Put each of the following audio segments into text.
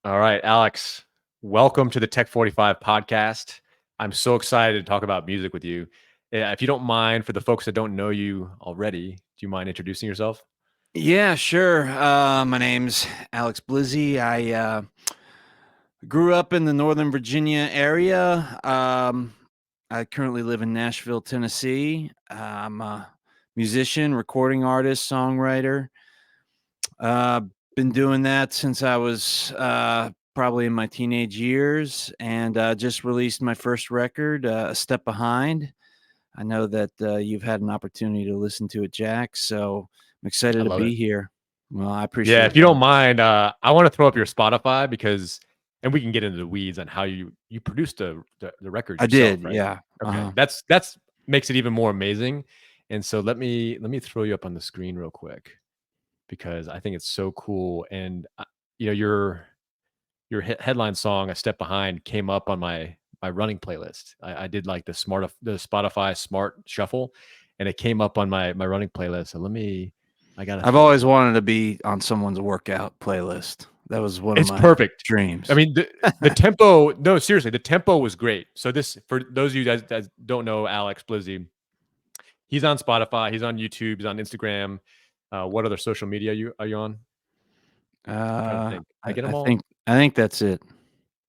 All right, Alex, welcome to the Tech 45 podcast. I'm so excited to talk about music with you. If you don't mind, for the folks that don't know you already, do you mind introducing yourself? Yeah, sure. My name's Alex Blizzy. I grew up in the Northern Virginia area. I currently live in Nashville, Tennessee. I'm a musician, recording artist, songwriter. Uh, been doing that since I was probably in my teenage years, and just released my first record, "A Step Behind." I know that you've had an opportunity to listen to it, Jack. So I'm I excited to love it. be here. Well, I Yeah, appreciate if you don't that. mind, I want to throw up your Spotify because, and we can get into the weeds on how you produced the records I did, yourself, right? yeah, Okay, uh-huh. that's makes it even more amazing. And so let me throw you up on the screen real quick because I think it's so cool. And you know your headline song, "A Step Behind," came up on my running playlist. I did like the Spotify Smart Shuffle, and it came up on my running playlist. So I gotta I've think. always wanted to be on someone's workout playlist. That was one of It's my perfect. I dreams. mean, the tempo. No, seriously, the tempo was great. So this, for those of you guys that don't know Alex Blizzy, he's on Spotify, he's on YouTube, he's on Instagram. What other social media are you on? I'm trying to Uh, think. Did I I get them I all? think I think that's it.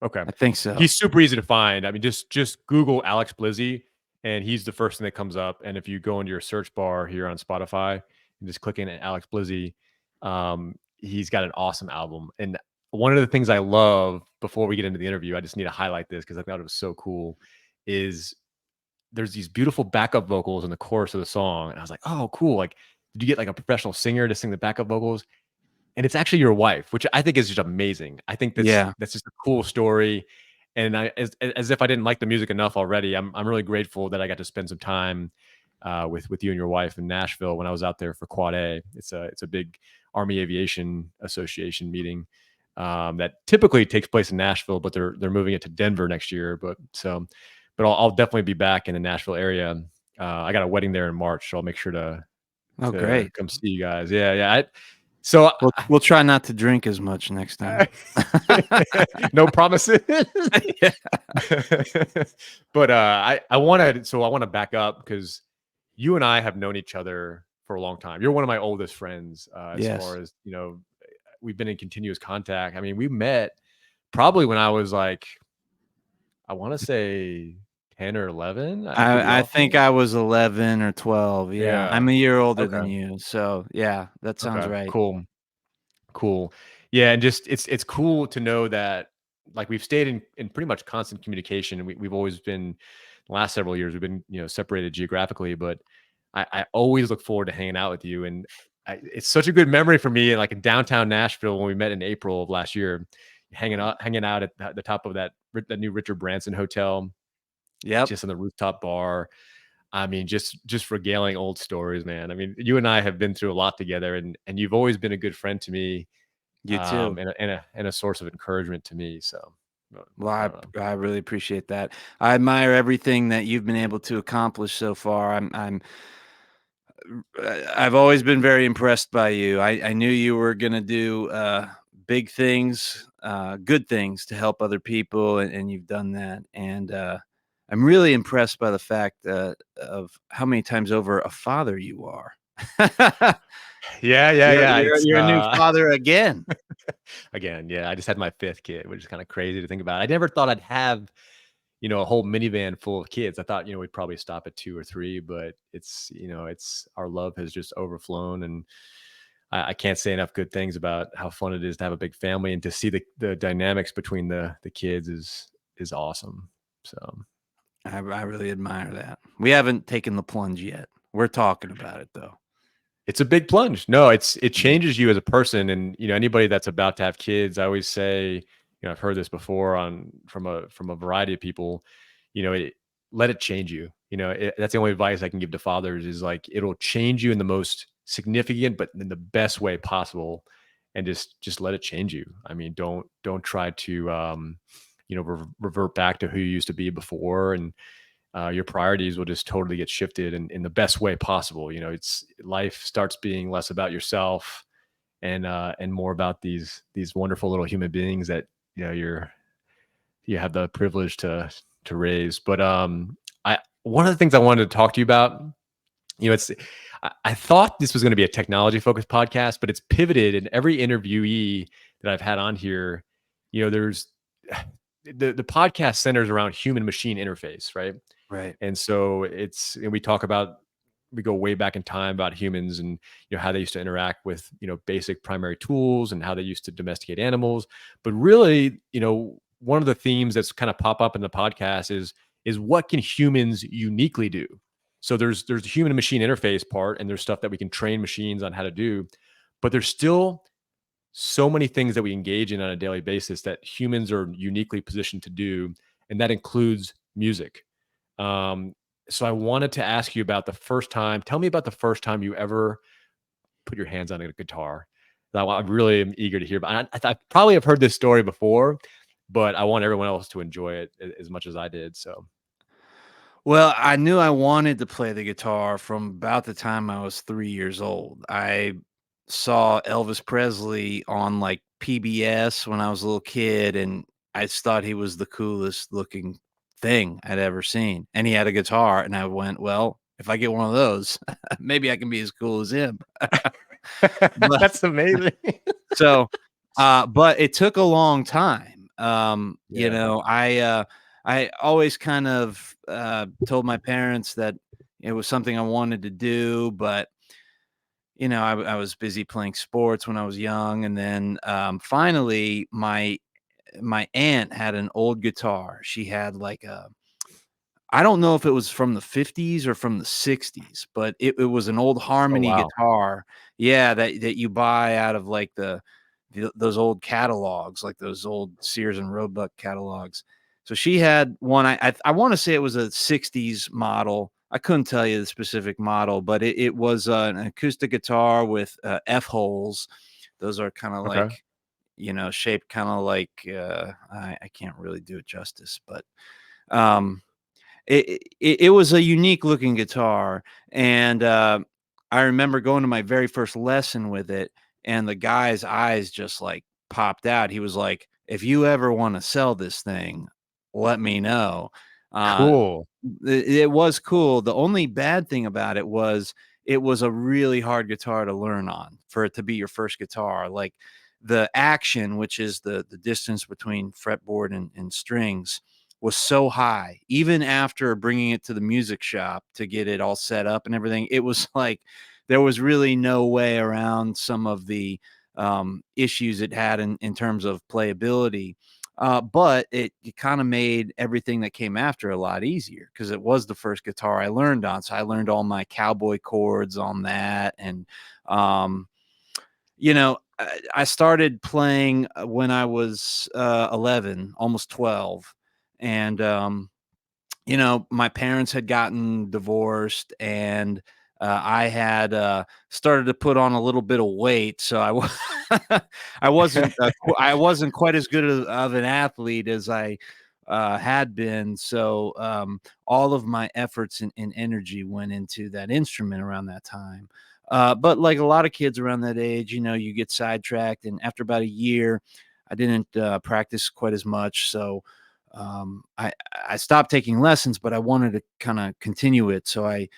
Okay. I think so. He's super easy to find. I mean, just Google Alex Blizzy, and he's the first thing that comes up. And if you go into your search bar here on Spotify and just click in at Alex Blizzy, he's got an awesome album. And one of the things I love, before we get into the interview, I just need to highlight this because I thought it was so cool, is there's these beautiful backup vocals in the chorus of the song. And I was like, oh, cool. Like, did you get like a professional singer to sing the backup vocals? And it's actually your wife, which I think is just amazing. I think Yeah. that's just a cool story, and as if I didn't like the music enough already, I'm really grateful that I got to spend some time with you and your wife in Nashville when I was out there for Quad A. It's a big Army Aviation Association meeting that typically takes place in Nashville, but they're moving it to Denver next year. But I'll definitely be back in the Nashville area. I got a wedding there in March, so I'll make sure Oh, to great. come see you guys. Yeah, yeah. So We'll try not to drink as much next time. no promises. Yeah. But I want to back up because you and I have known each other for a long time. You're one of my oldest friends, as far Yes. as we've been in continuous contact. I mean, we met probably when I was like, I want to say 10 or 11. I could be I off on think that. I was 11 or 12, yeah. Yeah. I'm a year older than Okay. you, so, yeah, that sounds Okay. right. Cool. Cool. Yeah, and just it's cool to know that, like, we've stayed in pretty much constant communication, and we've always been, the last several years we've been, separated geographically, but I always look forward to hanging out with you. And it's such a good memory for me, like in downtown Nashville when we met in April of last year, hanging out at the top of that new Richard Branson hotel, Yep. just in the rooftop bar. I mean, just regaling old stories, man. I mean, you and I have been through a lot together, and you've always been a good friend to me, You too. and a source of encouragement to me. So, Well, I don't know. I really appreciate that. I admire everything that you've been able to accomplish so far. I've always been very impressed by you. I knew you were gonna do, big things, good things to help other people, and you've done that, and, I'm really impressed by the fact, of how many times over a father you are. Yeah, yeah, yeah. It's You're a new father again. again, yeah. I just had my fifth kid, which is kind of crazy to think about. I never thought I'd have a whole minivan full of kids. I thought we'd probably stop at two or three, but it's our love has just overflown, and I can't say enough good things about how fun it is to have a big family and to see the dynamics between the kids is awesome. So I really admire that. We haven't taken the plunge yet. We're talking about it, though. it's a big plunge. No, it Yeah. changes you as a person, and anybody that's about to have kids, I always say, I've heard this before on from a variety of people, let it change you. That's the only advice I can give to fathers is like it'll change you in the most significant, but in the best way possible, and just let it change you. I mean, don't try to revert back to who you used to be before, and your priorities will just totally get shifted in the best way possible. It's life starts being less about yourself and more about these wonderful little human beings that you know, you have the privilege to raise. But I one of the things I wanted to talk to you about, you know, I thought this was going to be a technology focused podcast, but it's pivoted. And every interviewee that I've had on here, you know, there's the podcast centers around human machine interface, right? Right. And so and we talk about, we go way back in time about humans and, you know, how they used to interact with, you know, basic primary tools and how they used to domesticate animals. But really, you know, one of the themes that's kind of pop up in the podcast is what can humans uniquely do? So there's the human machine interface part, and there's stuff that we can train machines on how to do, but there's still so many things that we engage in on a daily basis that humans are uniquely positioned to do, and that includes music. Um, so I wanted to ask you about the first time. Tell me about the first time you ever put your hands on a guitar. I really am eager to hear about. I probably have heard this story before, but I want everyone else to enjoy it as much as I did. So Well, I knew I wanted to play the guitar from about the time I was 3 years old. I saw Elvis Presley on, like, PBS when I was a little kid, and I just thought he was the coolest looking thing I'd ever seen, and he had a guitar, and I went, "Well, if I get one of those, maybe I can be as cool as him." But that's amazing. so, but it took a long time. Yeah. I always kind of told my parents that it was something I wanted to do, but I was busy playing sports when I was young, and then finally, my aunt had an old guitar. She had like a I don't know if it was from the '50s or from the '60s, but it was an old Oh Harmony wow. guitar. Yeah, that you buy out of, like, those old catalogs, like those old Sears and Roebuck catalogs. So she had one, I wanna say it was a '60s model. I couldn't tell you the specific model, but it was, an acoustic guitar with, F-holes. Those are kinda Okay. like, shaped kinda like, I can't really do it justice, but, um it was a unique looking guitar, and, I remember going to my very first lesson with it, and the guy's eyes just, like, popped out. He was like, "If you ever wanna sell this thing, let me know." Uh, Cool. it was cool. The only bad thing about it was a really hard guitar to learn on for it to be your first guitar. Like, the action, which is the distance between fretboard and strings, was so high. Even after bringing it to the music shop to get it all set up and everything, it was like there was really no way around some of the issues it had in terms of playability. But it kind of made everything that came after a lot easier because it was the first guitar I learned on. So I learned all my cowboy chords on that. And, I started playing when I was 11, almost 12. And, my parents had gotten divorced, and I had started to put on a little bit of weight, so I wasn't quite as good of an athlete as I had been. So all of my efforts and energy went into that instrument around that time. But like a lot of kids around that age, you get sidetracked, and after about a year, I didn't practice quite as much. So I stopped taking lessons, but I wanted to kind of continue it. So I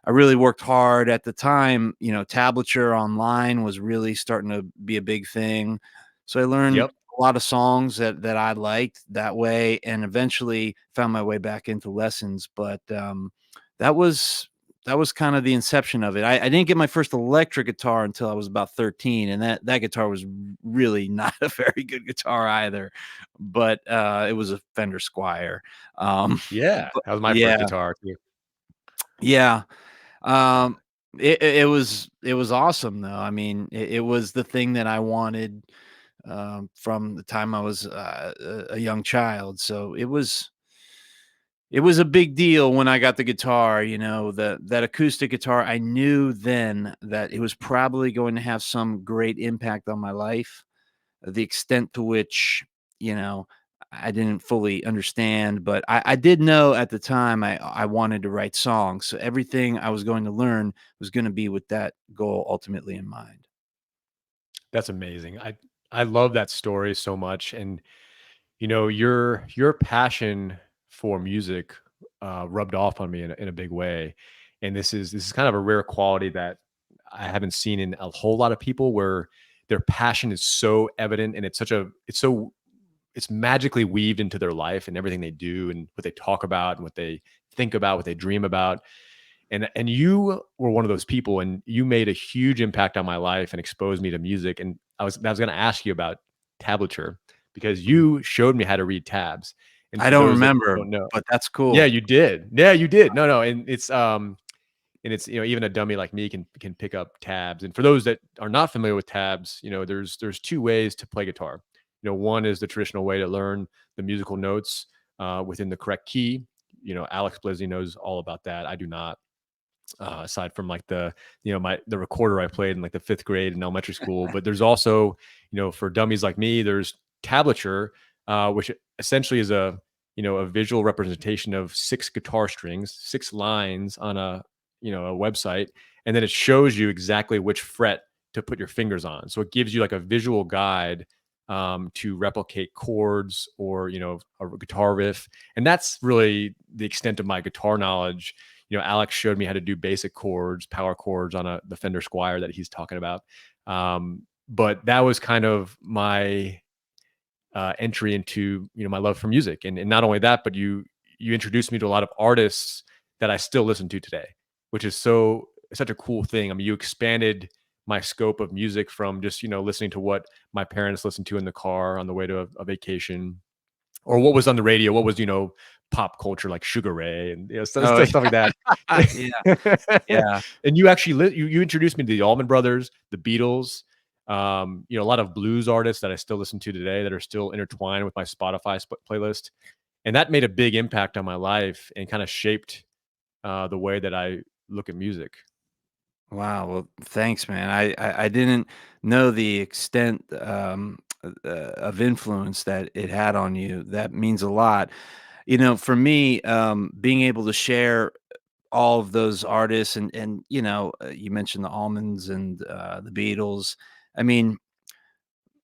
really worked hard at the time. Tablature online was really starting to be a big thing. So I learned Yep. a lot of songs that I liked that way, and eventually found my way back into lessons. But that was that was kind of the inception of it. I didn't get my first electric guitar until I was about 13, and that guitar was really not a very good guitar either. But it was a Fender Squire. Yeah. But That was my first yeah, guitar too. yeah. Um, it was awesome though. I mean, it was the thing that I wanted from the time I was a young child. So it was a big deal when I got the guitar. That acoustic guitar. I knew then that it was probably going to have some great impact on my life. The extent to which, you know, I didn't fully understand, but I did know at the time I wanted to write songs. So everything I was going to learn was going to be with that goal ultimately in mind. That's amazing. I love that story so much. And Your passion for music rubbed off on me in a big way, and this is kind of a rare quality that I haven't seen in a whole lot of people, where their passion is so evident, and it's magically weaved into their life and everything they do and what they talk about and what they think about, what they dream about. And you were one of those people, and you made a huge impact on my life and exposed me to music. And I was going to ask you about tablature, because Mhm. you showed me how to read tabs. And I for don't those that remember, don't know, but that's yeah, cool. you did. Yeah, you did. No, no, and it's even a dummy like me can pick up tabs. And for those that are not familiar with tabs, there's two ways to play guitar. One is the traditional way to learn the musical notes within the correct key. Alex Blizzy knows all about that. I do not. Aside from like the recorder I played in like the fifth grade in elementary school. But there's also, for dummies like me, there's tablature, which essentially is a visual representation of six guitar strings, six lines on a website, and then it shows you exactly which fret to put your fingers on. So it gives you like a visual guide to replicate chords or a guitar riff. And that's really the extent of my guitar knowledge. Alex showed me how to do basic chords, power chords on the Fender Squire that he's talking about. But that was kind of my entry into my love for music, and not only that, but you introduced me to a lot of artists that I still listen to today, which is such a cool thing. I mean, you expanded my scope of music from just listening to what my parents listened to in the car on the way to a vacation, or what was on the radio, what was pop culture like Sugar Ray and Oh, stuff like that. yeah, yeah. And you actually you introduced me to the Allman Brothers, the Beatles, a lot of blues artists that I still listen to today that are still intertwined with my Spotify playlist, and that made a big impact on my life and kind of shaped the way that I look at music. Wow, well, thanks, man. I didn't know the extent, of influence that it had on you. That means a lot. For me, being able to share all of those artists and you mentioned the Almonds and, the Beatles. I mean,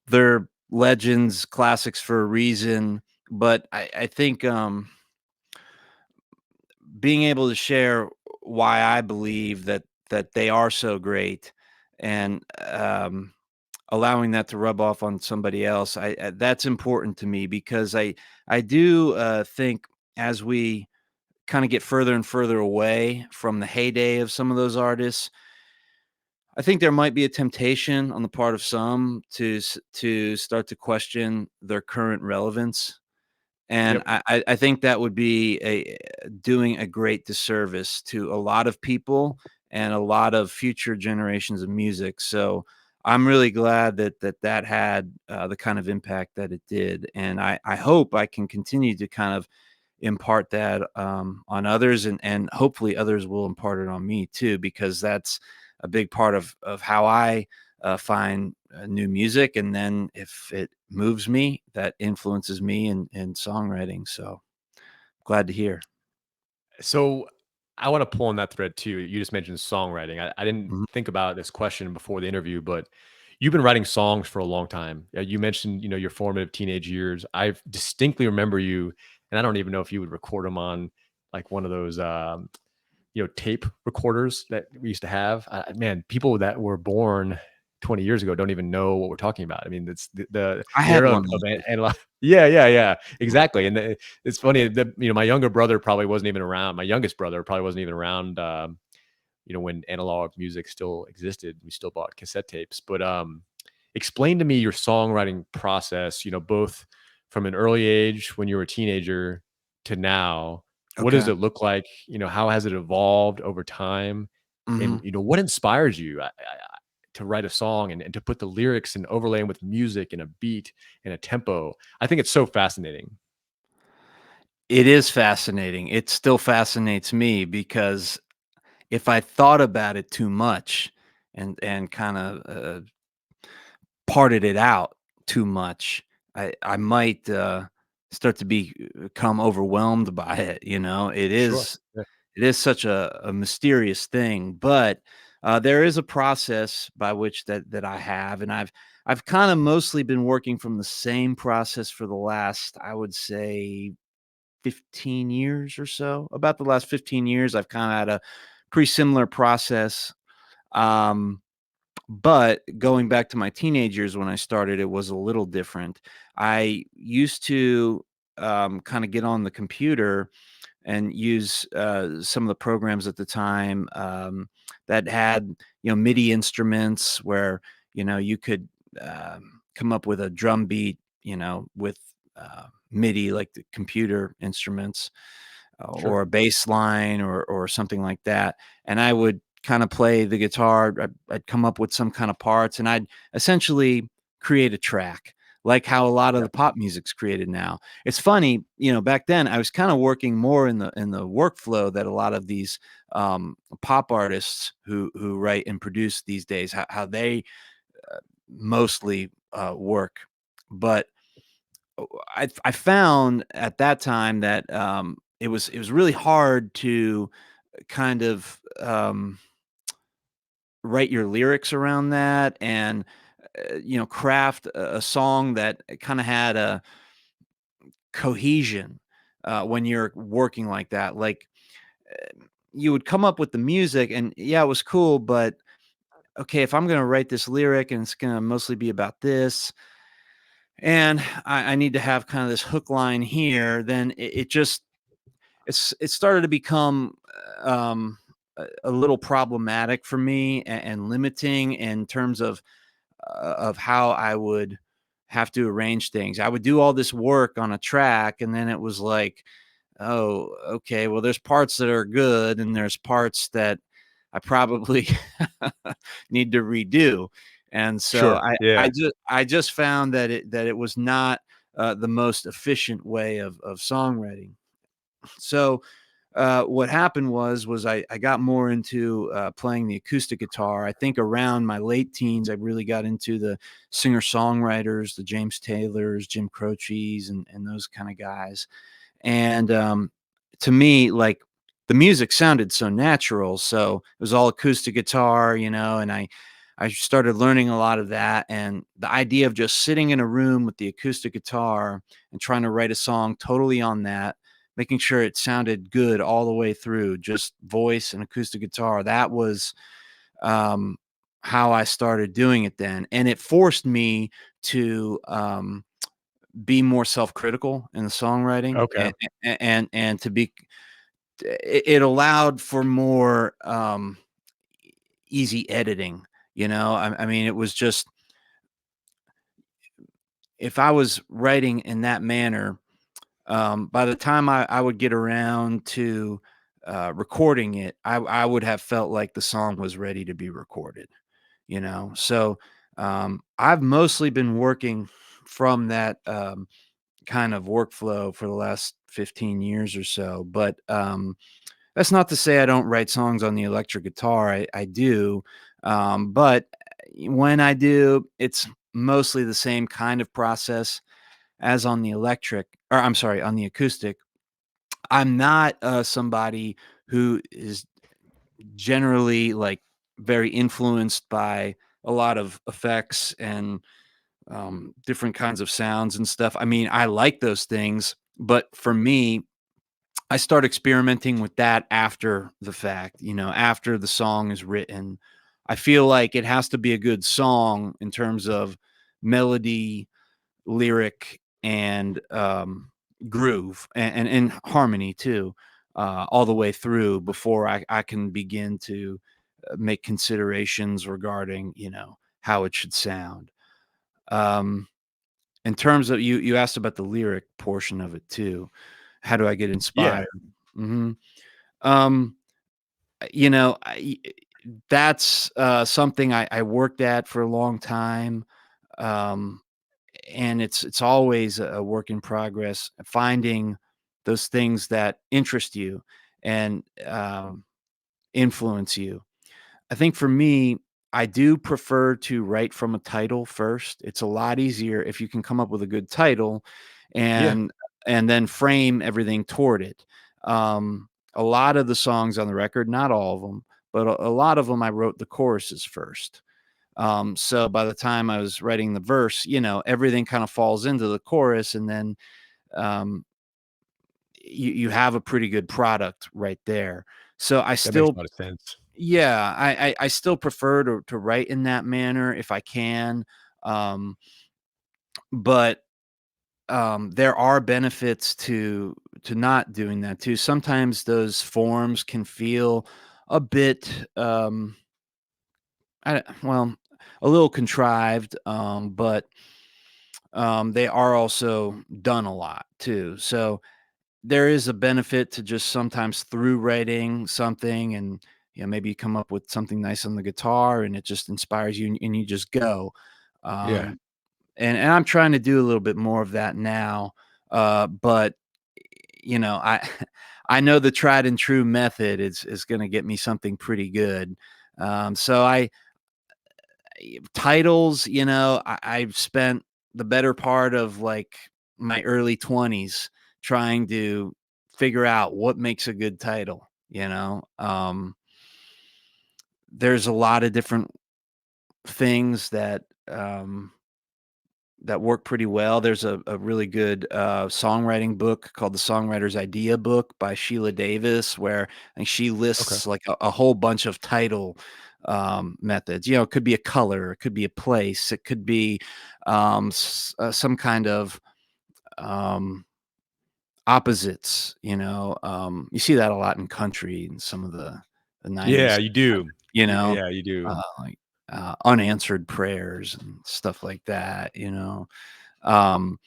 they're legends, classics for a reason, but I think, being able to share why I believe that they are so great and, allowing that to rub off on somebody else, that's important to me because I do, think as we kinda get further and further away from the heyday of some of those artists, I think there might be a temptation on the part of some to start to question their current relevance, and Yep. I think that would be doing a great disservice to a lot of people and a lot of future generations of music, so I'm really glad that had, the kind of impact that it did, and I hope I can continue to kind of impart that, on others, and hopefully others will impart it on me too, because that's a big part of how I, find, new music, and then if it moves me, that influences me in songwriting, so glad to hear. So I want to pull on that thread too. You just mentioned songwriting. I didn't Mhm. think about this question before the interview, but you've been writing songs for a long time. You mentioned, your formative teenage years. I distinctly remember you, and I don't even know if you would record them on like one of those, tape recorders that we used to have. Man, people that were born 20 years ago don't even know what we're talking about. I mean, it's I the had era one of of those. analog. Yeah, yeah, yeah, exactly. And it's funny that my younger brother probably wasn't even around. My youngest brother probably wasn't even around. When analog music still existed, we still bought cassette tapes. But explain to me your songwriting process. Both from an early age when you were a teenager to now. What does Okay. it look like? How has it evolved over time? And Mhm. what inspires you to write a song and to put the lyrics and overlay 'em with music and a beat and a tempo? I think it's so fascinating. It is fascinating. It still fascinates me because if I thought about it too much and kinda, parted it out too much, I might, start to become overwhelmed by it, you know? Sure. Yeah. It is such a mysterious thing, but, there is a process by which that I have, and I've kind of mostly been working from the same process for the last, I would say, 15 years or so. About the last 15 years, I've kind of had a pretty similar process. Um, but going back to my teenage years when I started, it was a little different. I used to kind of get on the computer and use some of the programs at the time that had, MIDI instruments where, you could come up with a drum beat, with MIDI, like the computer instruments, Sure. or a bass line, or something like that. And I would kind of play the guitar. I'd come up with some kind of parts, and I'd essentially create a track, like how a lot of Yeah. the pop music's created now. It's funny, back then I was kind of working more in the workflow that a lot of these pop artists who write and produce these days, how they mostly work. But I found at that time that it was really hard to kind of write your lyrics around that, and craft a song that kind of had a cohesion when you're working like that. Like, you would come up with the music, and yeah, it was cool, but okay, if I'm going to write this lyric and it's going to mostly be about this, and I need to have kind of this hook line here, then it just it started to become a little problematic for me, and limiting in terms of how I would have to arrange things. I would do all this work on a track, and then it was like, oh, okay, well, there's parts that are good, and there's parts that I probably need to redo. And so Sure. Yeah. I just found that it was not the most efficient way of songwriting. So what happened was I got more into playing the acoustic guitar. I think around my late teens, I really got into the singer songwriters, the James Taylors, Jim Croce's, and those kind of guys. And to me, like, the music sounded so natural. So it was all acoustic guitar, and I started learning a lot of that. And the idea of just sitting in a room with the acoustic guitar and trying to write a song totally on that, making sure it sounded good all the way through, just voice and acoustic guitar. That was um, how I started doing it then. And it forced me to be more self-critical in the songwriting, Okay. and to be it allowed for more easy editing. I mean, it was just, if I was writing in that manner, by the time I would get around to recording it, I would have felt like the song was ready to be recorded. So I've mostly been working from that kind of workflow for the last 15 years or so. But that's not to say I don't write songs on the electric guitar. I do. But when I do, it's mostly the same kind of process as on the electric, or I'm sorry, on the acoustic. I'm not somebody who is generally, like, very influenced by a lot of effects and different kinds of sounds and stuff. I mean, I like those things, but for me, I start experimenting with that after the fact, after the song is written. I feel like it has to be a good song in terms of melody, lyric, and groove, and harmony too, all the way through before I can begin to make considerations regarding, how it should sound. Um, in terms of, you asked about the lyric portion of it too. How do I get Yeah. inspired? hmm Um, you know, I, that's something I worked at for a long time. Um, and it's always a work in progress, finding those things that interest you and influence you. I think for me, I do prefer to write from a title first. It's a lot easier if you can come up with a good title, Yeah. and then frame everything toward it. A lot of the songs on the record, not all of them, but a lot of them, I wrote the choruses first. So by the time I was writing the verse, everything kind of falls into the chorus, and then um, you have a pretty good product right there. So I That makes still, a lot of sense. yeah, I still prefer to write in that manner if I can, um, but there are benefits to not doing that too. Sometimes those forms can feel a bit, well, a little contrived, but they are also done a lot too. So there is a benefit to just sometimes through writing something, and maybe you come up with something nice on the guitar and it just inspires you, and you just go. Yeah. Um, and I'm trying to do a little bit more of that now. But I I know the tried and true method is going to get me something pretty good. So titles, I've spent the better part of like my early 20s trying to figure out what makes a good title. There's a lot of different things that work pretty well. There's a really good songwriting book called The Songwriter's Idea Book by Sheila Davis, where I think she Okay. lists like a whole bunch of title methods. It could be a color, it could be a place, it could be some kind of um, opposites. You see that a lot in country and some of the Yeah, 90s, you do. you know, Yeah, you do. like unanswered prayers and stuff like that. Um,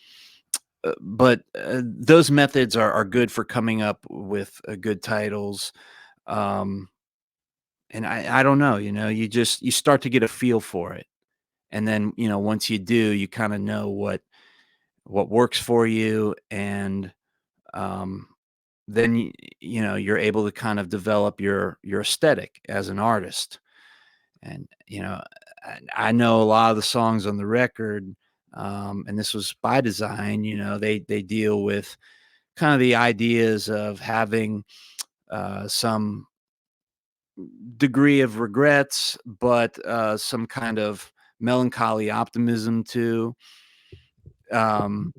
but those methods are good for coming up with good titles. Um, and I don't know, you start to get a feel for it, and then once you do, you kind of know what works for you, and um, then you're able to kind of develop your aesthetic as an artist. And I know a lot of the songs on the record, and this was by design. They deal with kind of the ideas of having some degree of regrets, but some kind of melancholy optimism too. Um,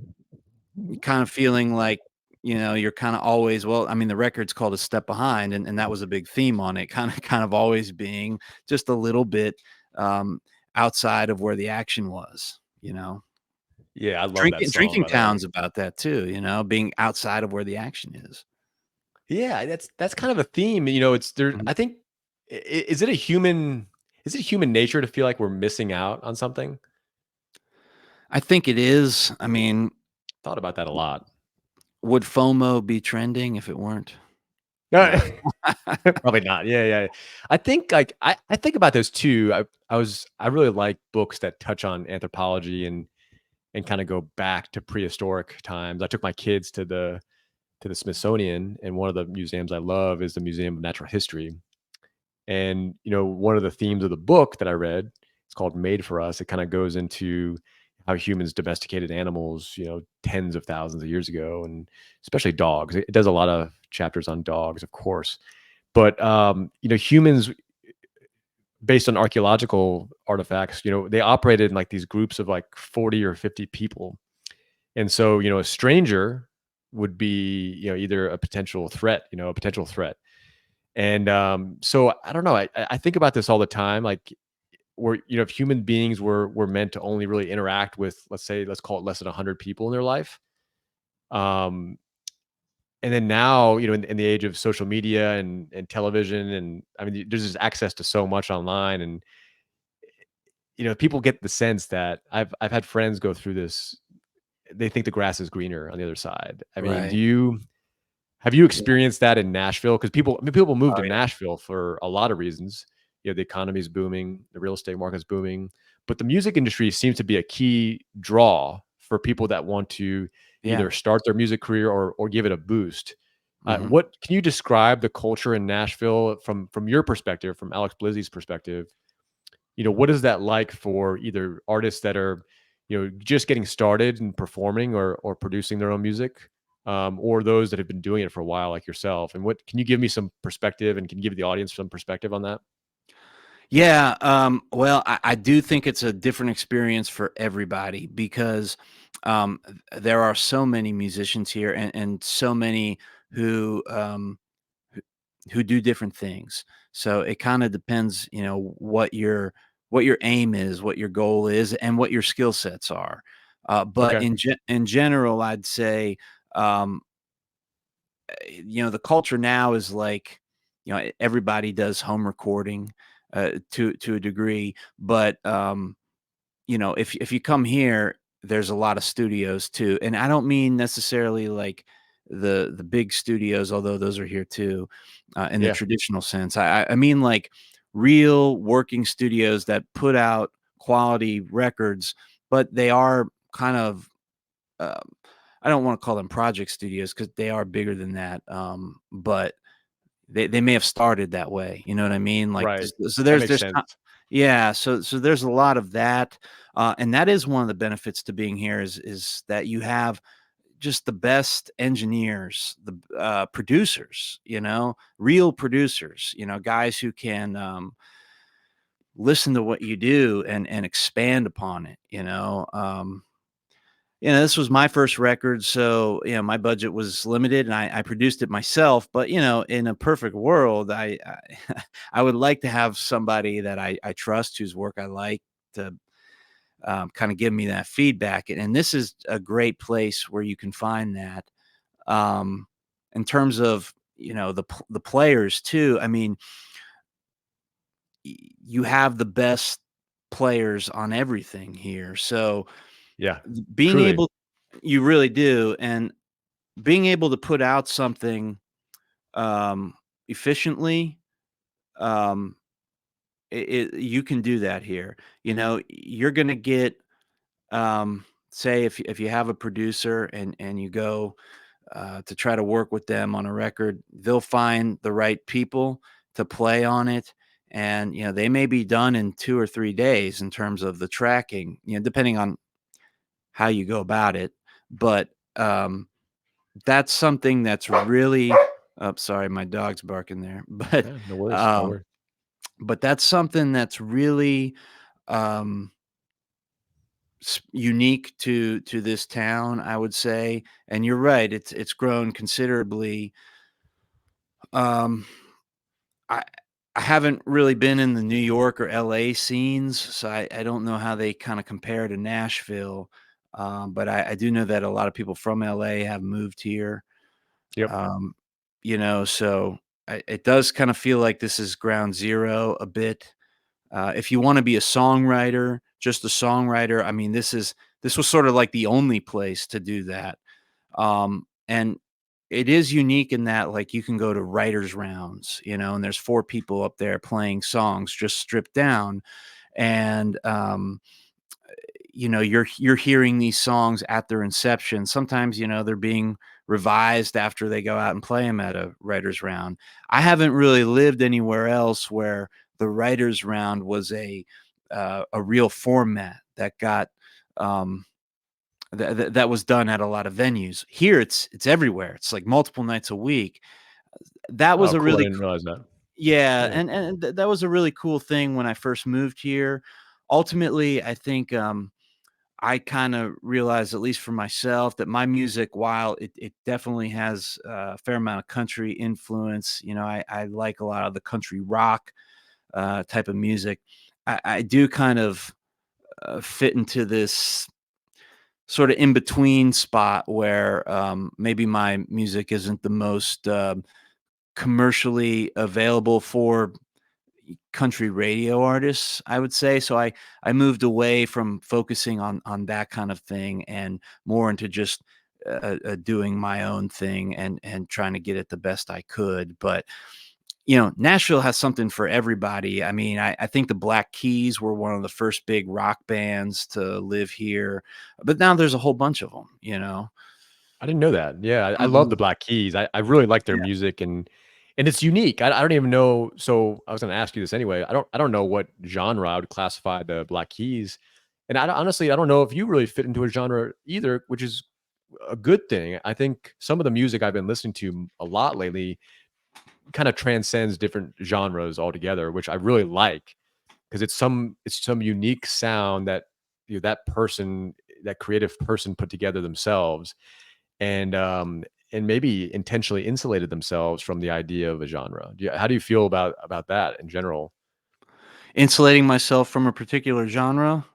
Kind of feeling like you're kind of always, well, I mean, the record's called A Step Behind, and that was a big theme on it. Kind of always being just a little bit um, outside of where the action was. Yeah, I love that song, Drinking by the way. Town's about that too. Being outside of where the action is. Yeah, that's kind of a theme, it's there. Mhm. I think is it human nature to feel like we're missing out on something? I think it is. I mean, Thought about that a lot. would FOMO be trending if it weren't? No, No. probably not. Yeah, yeah. I think like I think about those too. I really like books that touch on anthropology and kind of go back to prehistoric times. I took my kids to the Smithsonian, and one of the museums I love is the Museum of Natural History. And, one of the themes of the book that I read, it's called Made for Us. It kind of goes into how humans domesticated animals, tens of thousands of years ago, and especially dogs. It does a lot of chapters on dogs, of course. But, humans, based on archaeological artifacts, they operated in like these groups of like 40 or 50 people. And so, a stranger would be, either a potential threat, a potential threat. And so I don't know. I think about this all the time. Like, where if human beings were meant to only really interact with, let's call it less than 100 people in their life. Um, and then now, in the age of social media and television, and I mean, there's just access to so much online, and people get the sense that I've had friends go through this. They think the grass is greener on the other side. I mean, Right. have you Yeah. experienced that in Nashville? Because people move Oh, to yeah. Nashville for a lot of reasons. The economy is booming, the real estate market is booming, but the music industry seems to be a key draw for people that want to Yeah. either start their music career or give it a boost. Mhm. What can you describe the culture in Nashville from your perspective, from Alex Blizzy's perspective? What is that like for either artists that are, just getting started and performing or producing their own music, or those that have been doing it for a while, like yourself? And what can you give me some perspective and can you give the audience some perspective on that? Yeah, well, I do think it's a different experience for everybody because there are so many musicians here and so many who who who do different things. So it kind of depends, what your aim is, what your goal is, and what your skill sets are. But Okay. in general, I'd say um, the culture now is like, everybody does home recording to a degree, but if you come here, there's a lot of studios too, and I don't mean necessarily like the big studios, although those are here too, in the Yeah. traditional sense. I mean like real working studios that put out quality records, but they are kind of um, I don't want to call them project studios because they are bigger than that. But they may have started that way, you know what I mean? Like, Right. so That makes sense. yeah, so there's a lot of that, and that is one of the benefits to being here is that you have just the best engineers, the producers, real producers, guys who can listen to what you do and expand upon it. This was my first record, so, my budget was limited and I produced it myself, but, in a perfect world, I I would like to have somebody that I trust, whose work I like to, kinda give me that feedback, and this is a great place where you can find that. Um, in terms of, the players too, I mean, you have the best players on everything here, so Yeah. being Truly. able you really do, and being able to put out something, um, efficiently, um, you can do that here. You're gonna get, say if you have a producer and you go, to try to work with them on a record, they'll find the right people to play on it, and, they may be done in 2 or 3 days in terms of the tracking, depending on how you go about it, but, that's something that's really sorry, my dog's barking there, Yeah, no worries. No um, worries. but that's something that's really, um, unique to this town, I would say, and you're right, it's grown considerably. Um, I I haven't really been in the New York or LA scenes, so I don't know how they kinda compare to Nashville, but I do know that a lot of people from LA have moved here. Yep. Um, so it does kind of feel like this is ground zero a bit. If you want to be a songwriter, just a songwriter, I mean, this was sort of like the only place to do that. And it is unique in that, like, you can go to writers' rounds, and there's four people up there playing songs just stripped down, and you're hearing these songs at their inception. Sometimes, they're being revised after they go out and play them at a writers round. I haven't really lived anywhere else where the writers round was a real format that got um that was done at a lot of venues. Here it's everywhere. It's like multiple nights a week. That was Oh, a cool. I really didn't realize that. yeah, Yeah. and that was a really cool thing when I first moved here. Ultimately, I think I kinda realized, at least for myself, that my music, while it definitely has a fair amount of country influence, I like a lot of the country rock, type of music. I do kind of, fit into this sorta in between spot where, maybe my music isn't the most, commercially available for country radio artists, I would say. So I moved away from focusing on that kind of thing and more into just doing my own thing and trying to get it the best I could. But Nashville has something for everybody. I mean, I think the Black Keys were one of the first big rock bands to live here, but now there's a whole bunch of them. I didn't know that. Yeah, I love Mhm. the Black Keys. I really like their Yeah. music and it's unique. I don't even know. So I was going to ask you this anyway. I don't know what genre I would classify the Black Keys, and honestly I don't know if you really fit into a genre either, which is a good thing. I think some of the music I've been listening to a lot lately kind of transcends different genres altogether, which I really like. because it's some unique sound that that person, that creative person put together themselves, and and maybe intentionally insulated themselves from the idea of a genre. How do you feel about that in general? Insulating myself from a particular genre?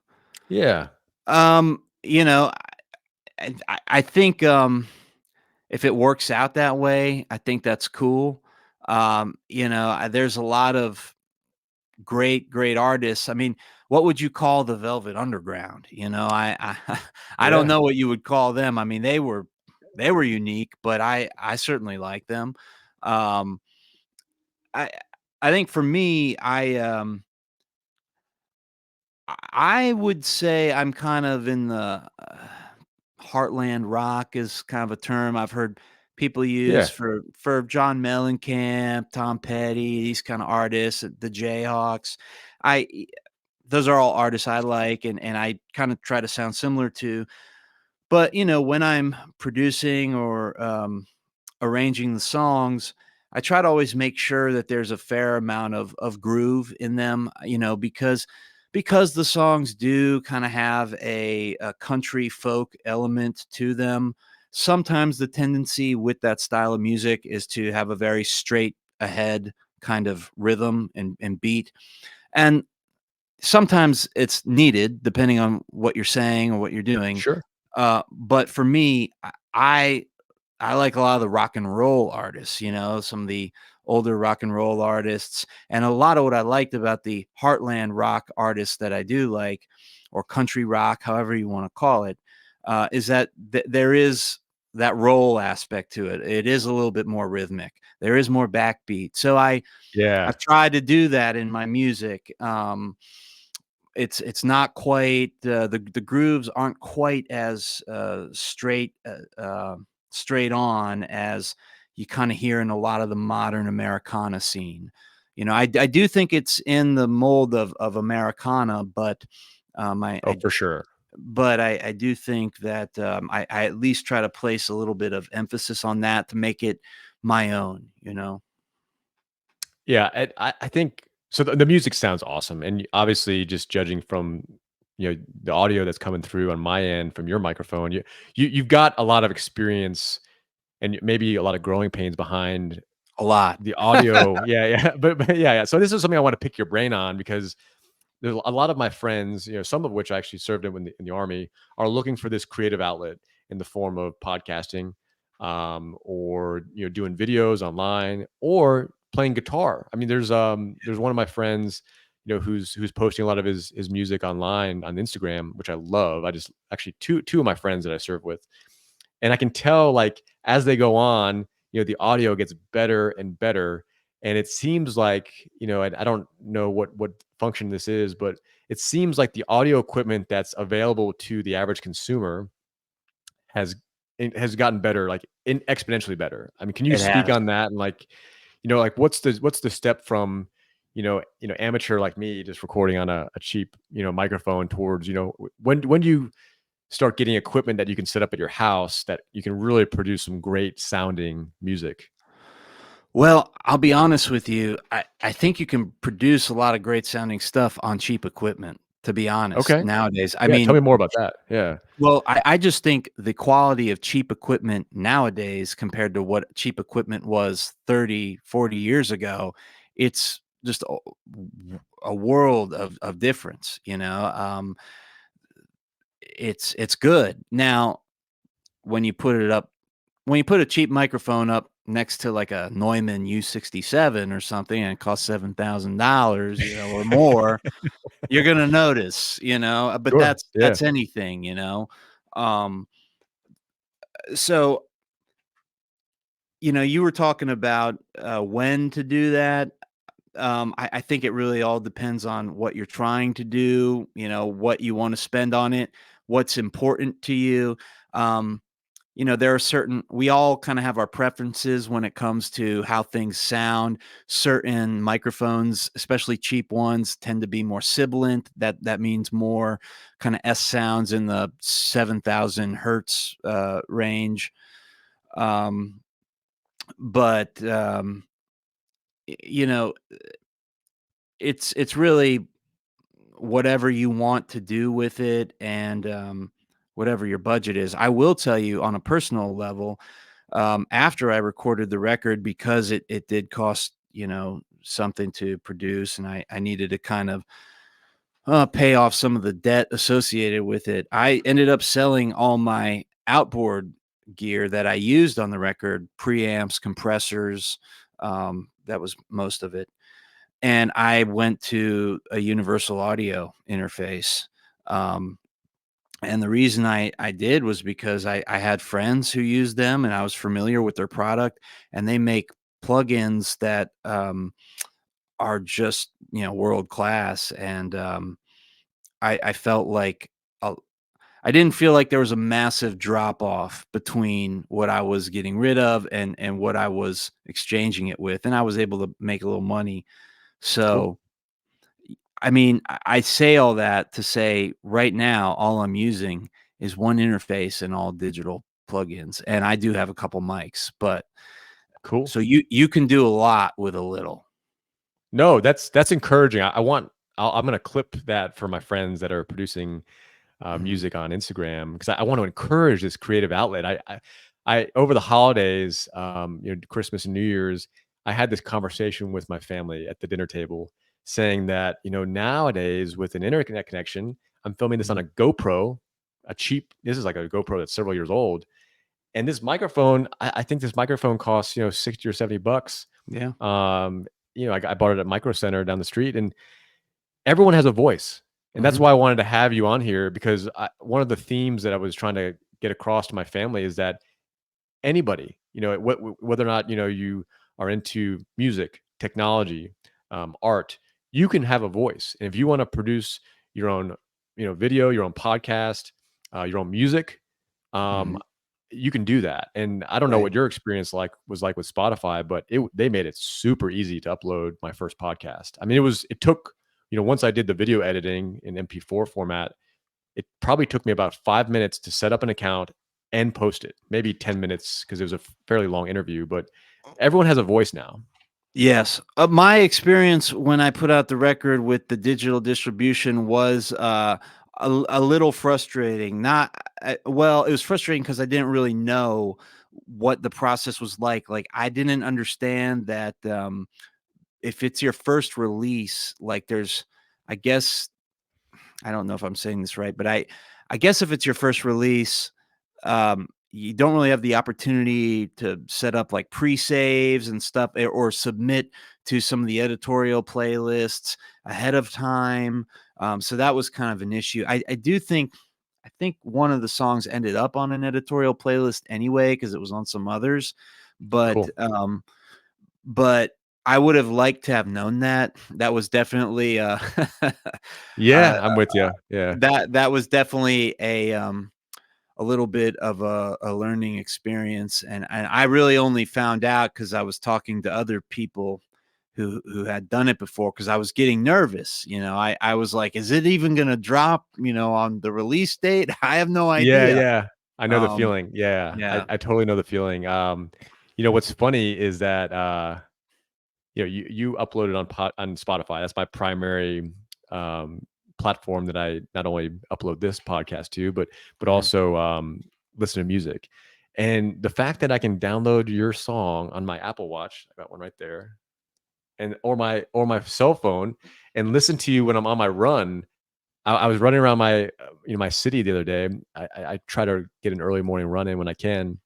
Yeah, You know, I think, if it works out that way, I think that's cool. There's a lot of great artists. I mean, what would you call the Velvet Underground? I don't yeah, know what you would call them. I mean, they were unique, but I certainly like them. Um, I I think for me, I would say I'm kind of in the heartland rock is kind of a term I've heard people use yeah, for John Mellencamp, Tom Petty, these kind of artists, the Jayhawks. I Those are all artists I like and I kind of try to sound similar to. But when I'm producing or arranging the songs, I try to always make sure that there's a fair amount of groove in them, because the songs do kind of have a country folk element to them. Sometimes the tendency with that style of music is to have a very straight ahead kind of rhythm and beat. And sometimes it's needed depending on what you're saying or what you're doing. sure. But for me, I like a lot of the rock and roll artists, some of the older rock and roll artists. And a lot of what I liked about the heartland rock artists that I do like, or country rock, however you want to call it, is that there is that roll aspect to it. It is a little bit more rhythmic. There is more backbeat. So Yeah. I've tried to do that in my music. It's not quite the grooves aren't quite as straight on as you kind of hear in a lot of the modern Americana scene. I do think it's in the mold of Americana, but Oh, for sure. I do think that I at least try to place a little bit of emphasis on that to make it my own. Yeah, and I think so. The music sounds awesome, and obviously, just judging from the audio that's coming through on my end from your microphone, you've got a lot of experience and maybe a lot of growing pains behind A lot. the audio. Yeah, yeah, but yeah, yeah. So this is something I want to pick your brain on because there's a lot of my friends, some of which I actually served in the army, are looking for this creative outlet in the form of podcasting, or doing videos online or playing guitar. I mean, there's one of my friends, who's posting a lot of his music online on Instagram, which I love. I just actually two of my friends that I serve with, and I can tell, like, as they go on, the audio gets better and better. And it seems like, I don't know what function this is, but it seems like the audio equipment that's available to the average consumer has has gotten better, like exponentially better. I mean, can you It speak has. on that? And like, like what's the step from, amateur like me just recording on a cheap, microphone towards, when do you start getting equipment that you can set up at your house that you can really produce some great sounding music? Well, I'll be honest with you. I think you can produce a lot of great sounding stuff on cheap equipment, to be honest, Okay. nowadays. I Yeah, tell mean, me more about that. Yeah. well, I just think the quality of cheap equipment nowadays compared to what cheap equipment was 30, 40 years ago, it's just a world of difference, it's good. Now, when you put it up when you put a cheap microphone up next to like a Neumann U67 or something and it costs $7,000, or more, you're gonna notice, but Sure. Yeah. that's anything. Um, so, you were talking about when to do that. I think it really all depends on what you're trying to do, what you want to spend on it, what's important to you. Um, there are we all kind of have our preferences when it comes to how things sound. Certain microphones, especially cheap ones, tend to be more sibilant. That means more kind of S sounds in the 7,000 hertz range. Um, but y- you know, it's really whatever you want to do with it and whatever your budget is. I will tell you on a personal level, after I recorded the record, because it did cost, something to produce, and I needed to kind of pay off some of the debt associated with it. I ended up selling all my outboard gear that I used on the record, preamps, compressors. That was most of it. And I went to a universal audio interface. Um, and the reason I did was because I had friends who used them and I was familiar with their product, and they make plugins that are just, world class. And I felt like uh, I didn't feel like there was a massive drop off between what I was getting rid of and what I was exchanging it with, and I was able to make a little money. Cool. So, I mean, I say all that to say right now, all I'm using is one interface and all digital plugins, and I do have a couple mics, but Cool. so you can do a lot with a little. No, that's encouraging. I'm gonna clip that for my friends that are producing Mhm. music on Instagram because I want to encourage this creative outlet. I over the holidays, Christmas and New Year's, I had this conversation with my family at the dinner table, saying that nowadays with an internet connection, I'm filming this on Mhm. a GoPro, a cheap. This is like a GoPro that's several years old, and this microphone. I think this microphone costs 60 or 70 bucks. Yeah. Um, I bought it at Micro Center down the street, and everyone has a voice, and that's Mhm. why I wanted to have you on here because one of the themes that I was trying to get across to my family is that anybody, whether or not you are into music, technology, art, you can have a voice, and if you want to produce your own, video, your own podcast, your own music, um, Mhm. you can do that. And I don't know Right. what your experience was like with Spotify, but they made it super easy to upload my first podcast. I mean, it took, once I did the video editing in MP4 format, it probably took me about 5 minutes to set up an account and post it. Maybe 10 minutes because it was a fairly long interview, but everyone has a voice now. Yes. My experience when I put out the record with the digital distribution was a little frustrating. Not well, it was frustrating because I didn't really know what the process was like. Like I didn't understand that if it's your first release, like I guess I don't know if I'm saying this right, but I guess if it's your first release, you don't really have the opportunity to set up like pre-saves and stuff or submit to some of the editorial playlists ahead of time. So that was kind of an issue. I think one of the songs ended up on an editorial playlist anyway because it was on some others, but Cool. but I would have liked to have known that. That was definitely Yeah, uh, I'm with you. Yeah. that was definitely a little bit of a learning experience, and I really only found out because I was talking to other people who had done it before because I was getting nervous. I was like, "Is it even gonna drop? On the release date? I have no Yeah, idea." yeah. I know the Um, feeling. Yeah. I, yeah, I totally know the feeling. What's funny is that you uploaded on Spotify. That's my primary um, platform that I not only upload this podcast to, but mhm, also listen to music. And the fact that I can download your song on my Apple Watch, I got one right there, and or my cell phone, and listen to you when I'm on my run. I was running around my city the other day. I try to get an early morning run in when I can,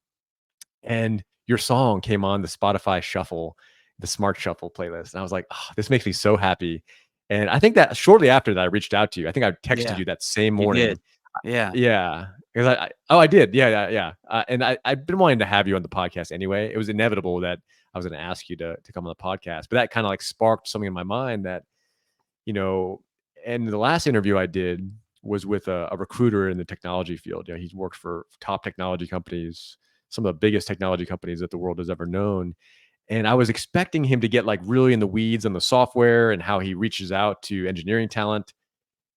and your song came on the Spotify Shuffle, the Smart Shuffle playlist, and I was like, "Oh, this makes me so happy." And I think that shortly after that, I reached out to you. I think I texted yeah, you that same you did, morning. yeah, Yeah, because I did. Yeah, yeah, yeah. And I've been wanting to have you on the podcast anyway. It was inevitable that I was going to ask you to come on the podcast, but that kind of like sparked something in my mind that you know. And the last interview I did was with a recruiter in the technology field. He's worked for top technology companies, some of the biggest technology companies that the world has ever known. And I was expecting him to get like really in the weeds on the software and how he reaches out to engineering talent.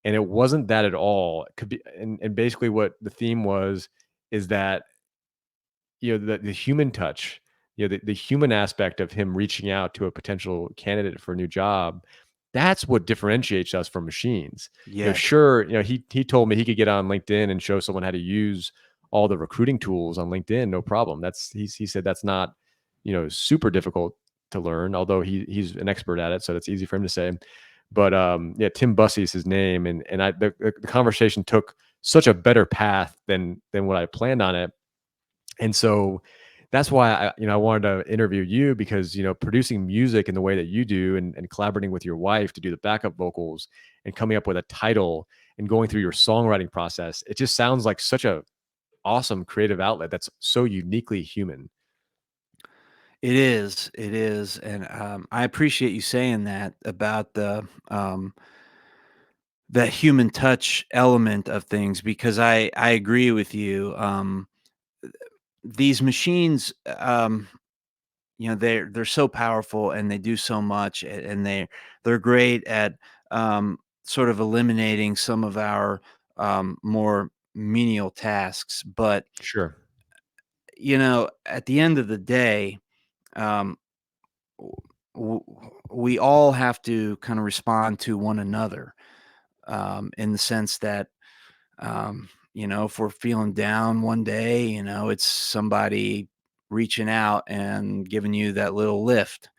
And it wasn't that at all. It could be, and basically what the theme was is that, the human touch, the human aspect of him reaching out to a potential candidate for a new job that's what differentiates us from machines. Yes. Sure, he told me he could get on LinkedIn and show someone how to use all the recruiting tools on LinkedIn, no problem. He said that's not, super difficult to learn, although he's an expert at it, so that's easy for him to say. But yeah, Tim Bussey is his name, and the conversation took such a better path than what I planned on it. And so that's why I wanted to interview you because, producing music in the way that you do and collaborating with your wife to do the backup vocals and coming up with a title and going through your songwriting process, it just sounds like such a awesome creative outlet that's so uniquely human. It is, and, I appreciate you saying that about the human touch element of things because I agree with you, these machines, they're so powerful and they do so much and they're great at sort of eliminating some of our more menial tasks, but Sure. at the end of the day, um, w- w- we all have to kind of respond to one another, in the sense that if we're feeling down one day, it's somebody reaching out and giving you that little lift,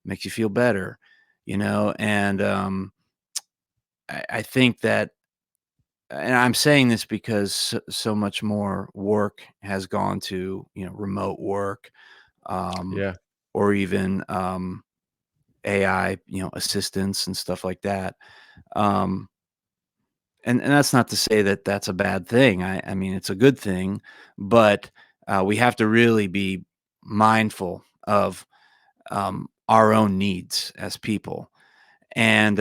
makes you feel better, and I think that, and I'm saying this because so much more work has gone to, remote work, um, Yeah. or even AI, assistants and stuff like that. Um, and that's not to say that that's a bad thing. I mean, it's a good thing, but we have to really be mindful of our own needs as people. And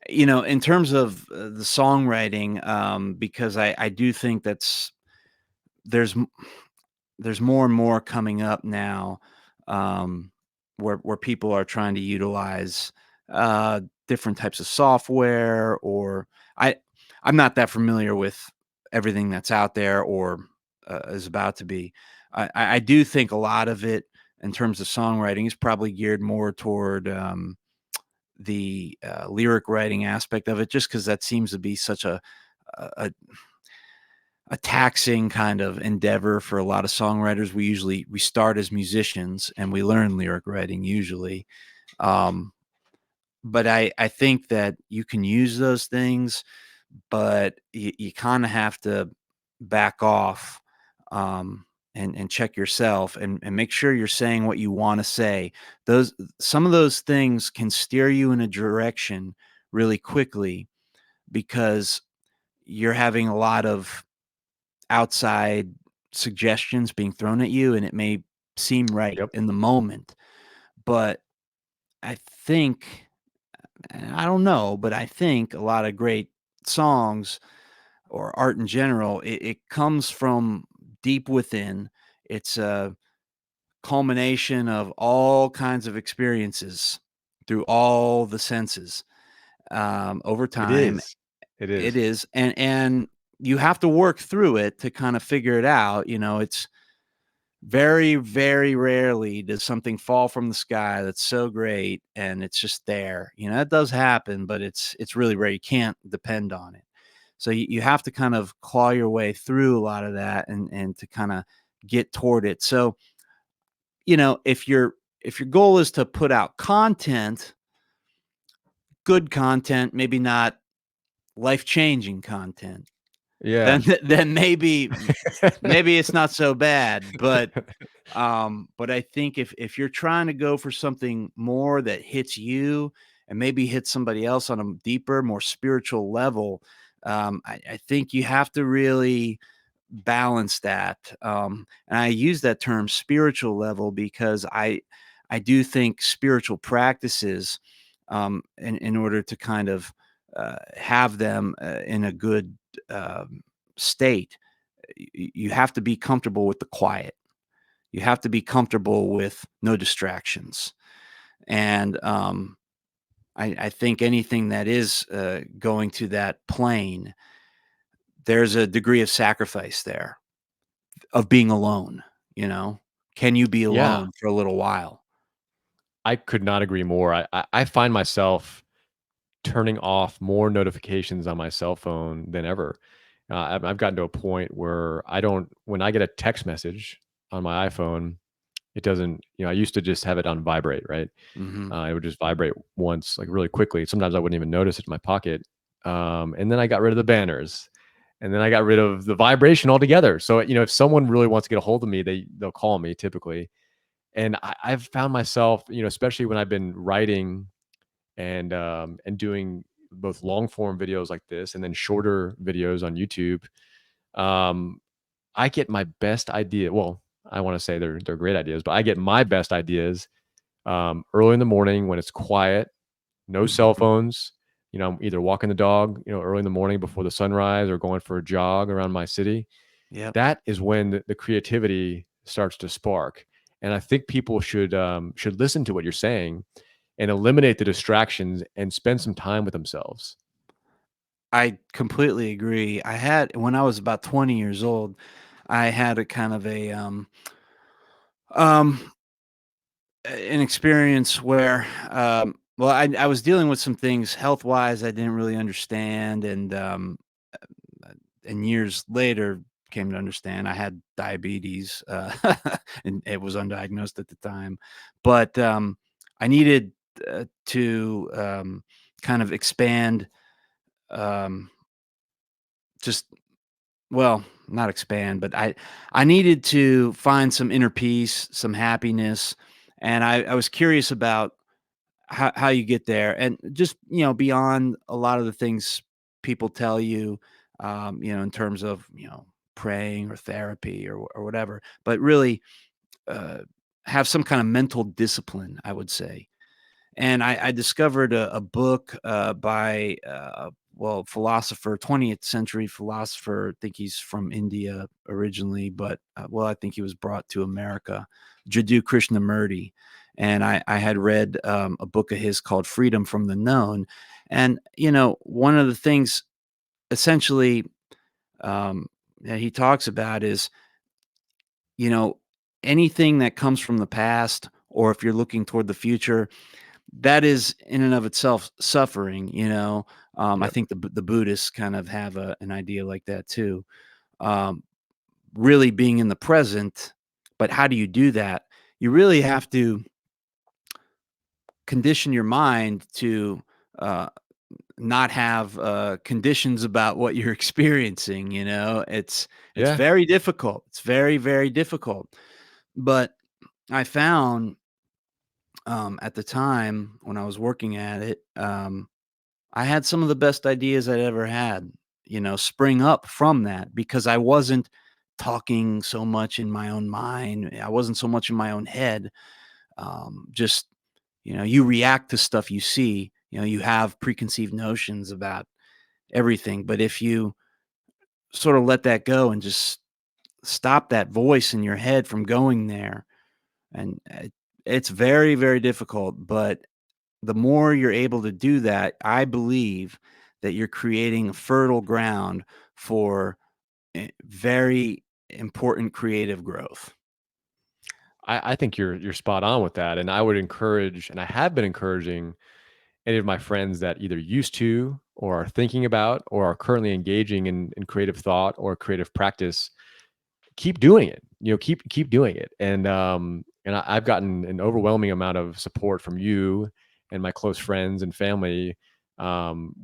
in terms of the songwriting, because I do think there's m- there's more and more coming up now, um, where people are trying to utilize uh, different types of software, or I I'm not that familiar with everything that's out there or is about to be. I do think a lot of it in terms of songwriting is probably geared more toward the lyric writing aspect of it, just because that seems to be such a a taxing kind of endeavor for a lot of songwriters. We start as musicians and we learn lyric writing usually. Um, but I think that you can use those things, but you kind of have to back off, and check yourself and make sure you're saying what you want to say. Those Some of those things can steer you in a direction really quickly because you're having a lot of outside suggestions being thrown at you, and it may seem right Yep. in the moment, but I think, and I don't know, but I think a lot of great songs or art in general, it comes from deep within. It's a culmination of all kinds of experiences through all the senses, over It time. is. It It is. is, and you have to work through it to kind of figure it out. It's very, very rarely does something fall from the sky that's so great and it's just there. It does happen, but it's really rare. You can't depend on it. So you have to kind of claw your way through a lot of that and to kind of get toward it. So, if your goal is to put out content, good content, maybe not life-changing content, Yeah. then maybe it's not so bad, but I think if you're trying to go for something more that hits you and maybe hits somebody else on a deeper, more spiritual level, I think you have to really balance that. And I use that term spiritual level because I do think spiritual practices, in order to kind of have them in a good state, you have to be comfortable with the quiet. You have to be comfortable with no distractions. And I think anything that is going to that plane, there's a degree of sacrifice there of being alone. You know, can you be Yeah. alone for a little while? I could not agree more. I find myself turning off more notifications on my cell phone than ever. I've gotten to a point where I don't when I get a text message on my iPhone, it doesn't I used to just have it on vibrate, right? Mhm. It would just vibrate once, like, really quickly. Sometimes I wouldn't even notice it in my pocket. And then I got rid of the banners, and then I got rid of the vibration altogether. So, if someone really wants to get a hold of me, they'll call me typically. And I've found myself, especially when I've been writing and doing both long form videos like this and then shorter videos on YouTube. Um, I get my best idea. Well, I want to say they're great ideas, but I get my best ideas early in the morning when it's quiet, no cell Mhm. phones. I'm either walking the dog, early in the morning before the sunrise or going for a jog around my city. Yep. That is when the creativity starts to spark. And I think people should listen to what you're saying and eliminate the distractions and spend some time with themselves. I completely agree. I had when I was about 20 years old, I had a kind of um an experience where well I was dealing with some things health wise I didn't really understand, uh, and years later came to understand I had diabetes, and it was undiagnosed at the time. But I needed to kind of expand, um, just well, not expand, but I needed to find some inner peace, some happiness, and I was curious about how you get there, and just beyond a lot of the things people tell you, in terms of praying or therapy or whatever, but really uh, have some kind of mental discipline, I would say. And I discovered a book by well, philosopher, 20th century philosopher. I think he's from India originally, but well, I think he was brought to America, Jiddu Krishnamurti. And I had read a book of his called Freedom from the Known. And, one of the things essentially that he talks about is, you know, anything that comes from the past, or if you're looking toward the future, that is in and of itself suffering. I Yep. think the Buddhists kind of have an idea like that too. Um, really being in the present, but how do you do that? You really have to condition your mind to uh, not have conditions about what you're experiencing. It's Yeah. very difficult. It's very, very difficult. But I found at the time when I was working at it, I had some of the best ideas I'd ever had, spring up from that because I wasn't talking so much in my own mind. I wasn't so much in my own head. Just, you react to stuff you see, you have preconceived notions about everything. But if you sort of let that go and just stop that voice in your head from going there, and it's very, very difficult. But the more you're able to do that, I believe that you're creating fertile ground for very important creative growth. I think you're spot on with that. And I would encourage, and I have been encouraging any of my friends that either used to or are thinking about or are currently engaging in creative thought or creative practice, keep doing it. Keep doing it. And I've gotten an overwhelming amount of support from you and my close friends and family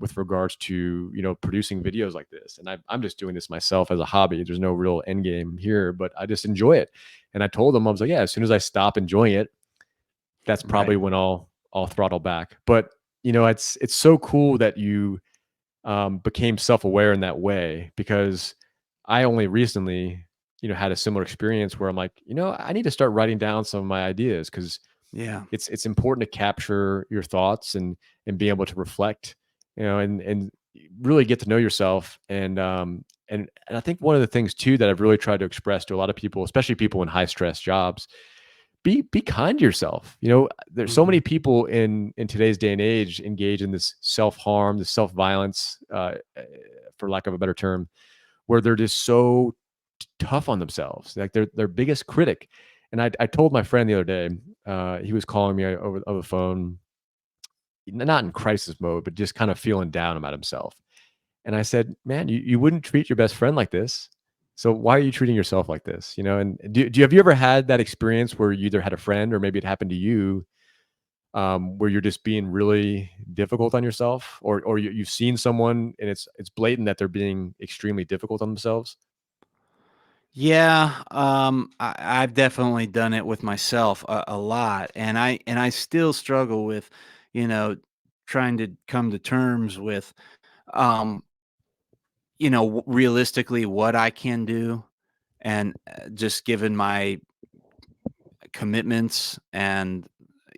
with regards to producing videos like this. And I'm just doing this myself as a hobby. There's no real end game here, but I just enjoy it. And I told them, I was like, yeah, as soon as I stop enjoying it, that's probably Right. when I'll throttle back. But it's so cool that you became self-aware in that way, because I only recently, had a similar experience where I'm like, I need to start writing down some of my ideas, because Yeah. it's important to capture your thoughts and be able to reflect, and really get to know yourself. And I think one of the things too that I've really tried to express to a lot of people, especially people in high stress jobs, be kind to yourself. There's so Hmm. many people in today's day and age engage in this self-harm, this self-violence, for lack of a better term, where they're just so tough on themselves, like they're their biggest critic. And I told my friend the other day, he was calling me over the phone, not in crisis mode, but just kind of feeling down about himself. And I said, "Man, you wouldn't treat your best friend like this. So why are you treating yourself like this?" You know, and have you ever had that experience where you either had a friend or maybe it happened to you, where you're just being really difficult on yourself, or you've seen someone and it's blatant that they're being extremely difficult on themselves? Yeah, I've definitely done it with myself a lot, and I still struggle with, you know, trying to come to terms with, um, realistically what I can do, and just given my commitments and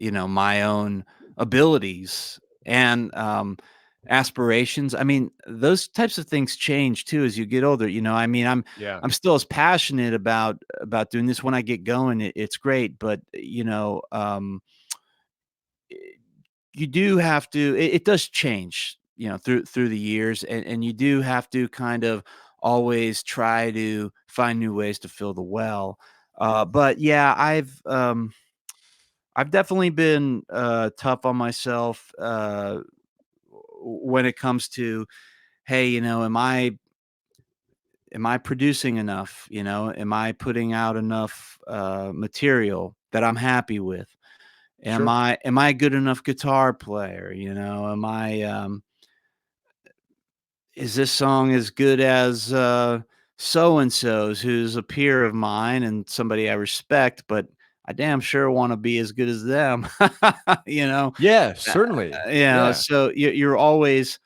my own abilities and aspirations. I mean, those types of things change too as you get older. I mean, Yeah. I'm still as passionate about doing this. When I get going, it's great, but you do have to. It does change, through the years, and you do have to kind of always try to find new ways to fill the well. But yeah, I've definitely been, tough on myself, when it comes to, "Hey, am I producing enough?" Am I putting out enough, material that I'm happy with? Am Sure. I am I a good enough guitar player? Am I, is this song as good as, so and so's, who's a peer of mine and somebody I respect, but I damn sure wanna be as good as them, you know? Yeah, Uh, certainly. Yeah. so you're always,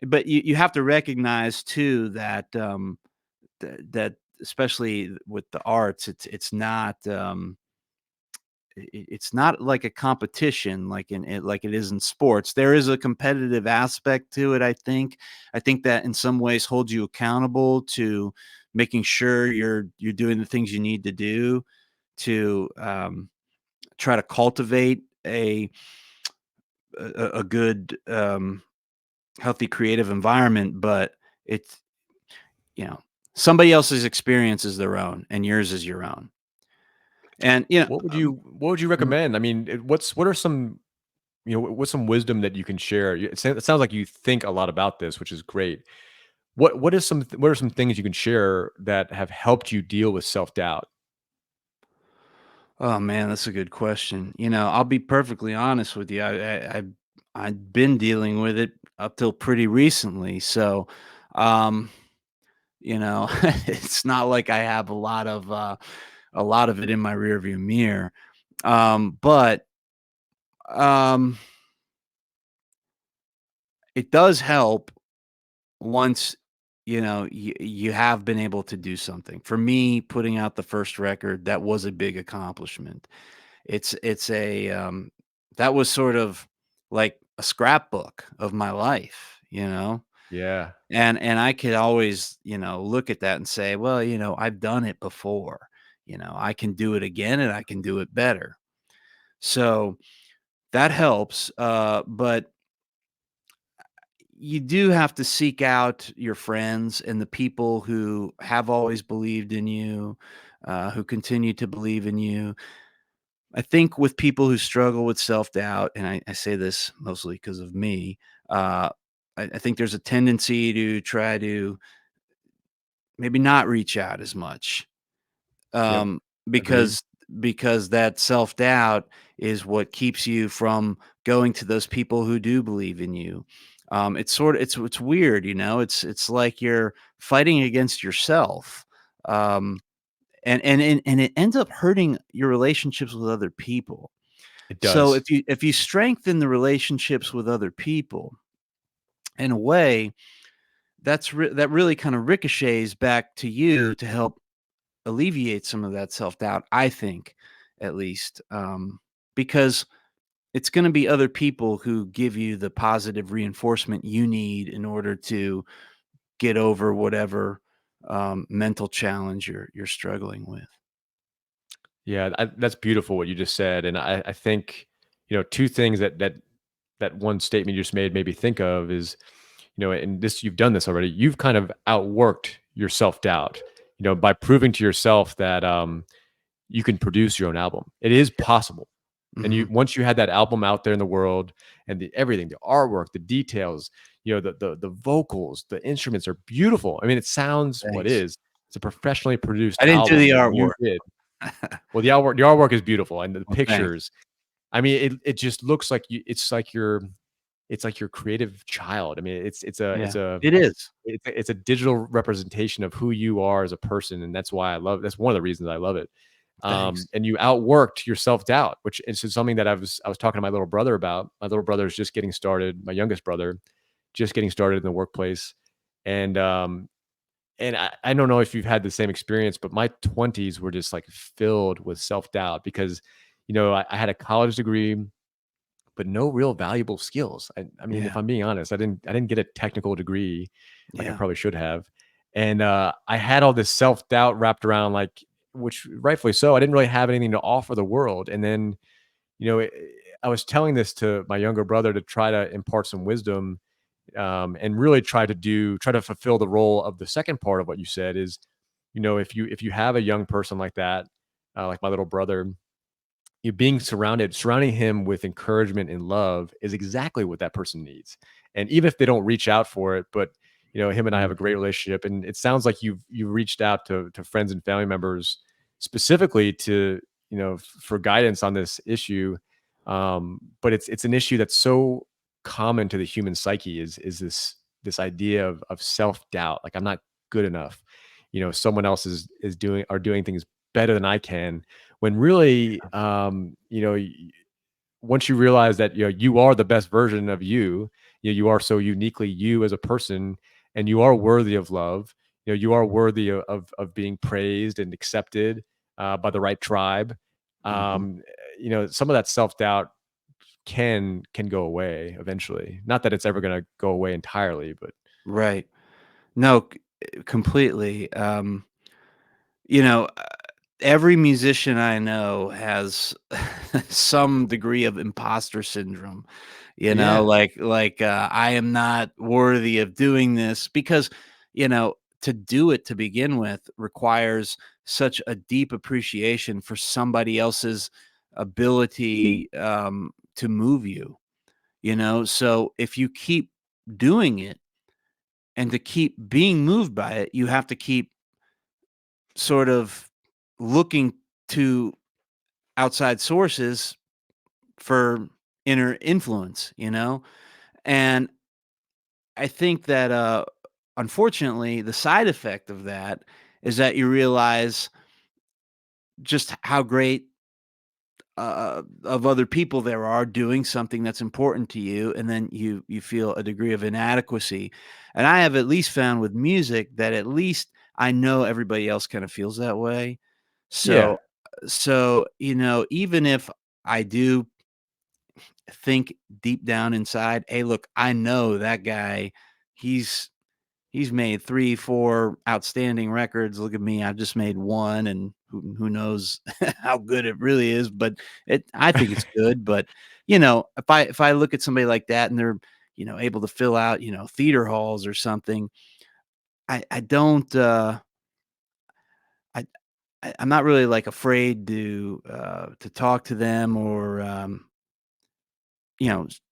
but you have to recognize too that, that especially with the arts, it's not, it's not like a competition like it is in sports. There is a competitive aspect to it, I think. I think that in some ways holds you accountable to making sure you're doing the things you need to do to, try to cultivate a good, healthy creative environment, but it's, you know, somebody else's experience is their own and yours is your own. And, What would you mhm. recommend? I mean, what are some, what's some wisdom that you can share? It sounds like you think a lot about this, which is great. What are some things you can share that have helped you deal with self-doubt? Oh man, that's a good question. I'll be perfectly honest with you. I've been dealing with it up till pretty recently. So, um, it's not like I have a lot of it in my rearview mirror. But um, it does help once you have been able to do something. For me, putting out the first record, that was a big accomplishment. It's a that was sort of like a scrapbook of my life. Yeah. And I could always, look at that and say, well, I've done it before. I can do it again and I can do it better. So that helps. But you do have to seek out your friends and the people who have always believed in you, who continue to believe in you. I think with people who struggle with self doubt, and I say this mostly because of me, uh, I think there's a tendency to try to maybe not reach out as much, Yep. um, Agreed. because that self doubt is what keeps you from going to those people who do believe in you. It's sort of it's weird, It's like you're fighting against yourself, um, and it ends up hurting your relationships with other people. It So does. if you strengthen the relationships with other people, in a way, that really kind of ricochets back to you to help alleviate some of that self-doubt, I think, at least, because it's gonna be other people who give you the positive reinforcement you need in order to get over whatever, mental challenge you're struggling with. Yeah, that's beautiful what you just said, and I think, two things that one statement you just made me think of is, and this you've done this already. You've kind of outworked your self doubt, by proving to yourself that you can produce your own album. It is possible. And you Mhm. once you had that album out there in the world and the everything, the artwork, the details, the vocals, the instruments are beautiful. I mean, it sounds well, it Thanks. is. It's a professionally produced I didn't do album the that you artwork. did. Well, the artwork is beautiful, and the Well, thanks. pictures, I mean, it just looks like it's like your creative child. I mean, Yeah, it is. it's a digital representation of who you are as a person, and that's one of the reasons I love it. Thanks. And you outworked your self-doubt, which is something that I was talking to my little brother about. My little brother is just getting started, my youngest brother, just getting started in the workplace. And I don't know if you've had the same experience, but my 20s were just like filled with self-doubt because, I had a college degree but no real valuable skills. I mean, if Yeah, I'm being honest, I didn't get a technical degree like I yeah, probably should have. And I had all this self-doubt wrapped around, like, which rightfully so. I didn't really have anything to offer the world. And then, I was telling this to my younger brother to try to impart some wisdom, and really try to fulfill the role of the second part of what you said is, if you have a young person like that, like my little brother, you being surrounding him with encouragement and love is exactly what that person needs. And even if they don't reach out for it, but him and I have a great mhm, relationship, and it sounds like you've reached out to friends and family members specifically to for guidance on this issue. But it's an issue that's so common to the human psyche, is this idea of self-doubt, like I'm not good enough. Someone else is doing things better than I can, when really, once you realize that you are the best version of you, you are so uniquely you as a person, and you are worthy of love. You are worthy of being praised and accepted by the right tribe. mhm. Um, some of that self doubt can go away eventually. Not that it's ever going to go away entirely, but Right. No, completely. You know, every musician I know has some degree of imposter syndrome, yeah, I am not worthy of doing this because, to do it to begin with requires such a deep appreciation for somebody else's ability to move you. So if you keep doing it and to keep being moved by it, you have to keep sort of looking to outside sources for inner influence. And I think that unfortunately the side effect of that is that you realize just how great of other people there are doing something that's important to you, and then you feel a degree of inadequacy. And I have at least found with music that at least I know everybody else kind of feels that way. yeah. So even if I do think deep down inside, hey, look, I know that guy, he's he's made 3, 4 outstanding records. Look at me, I've just made 1, and who knows how good it really is, but I think it's good. But, if I look at somebody like that and they're, able to fill out, theater halls or something, I don't, I I'm not really, like, afraid to talk to them or,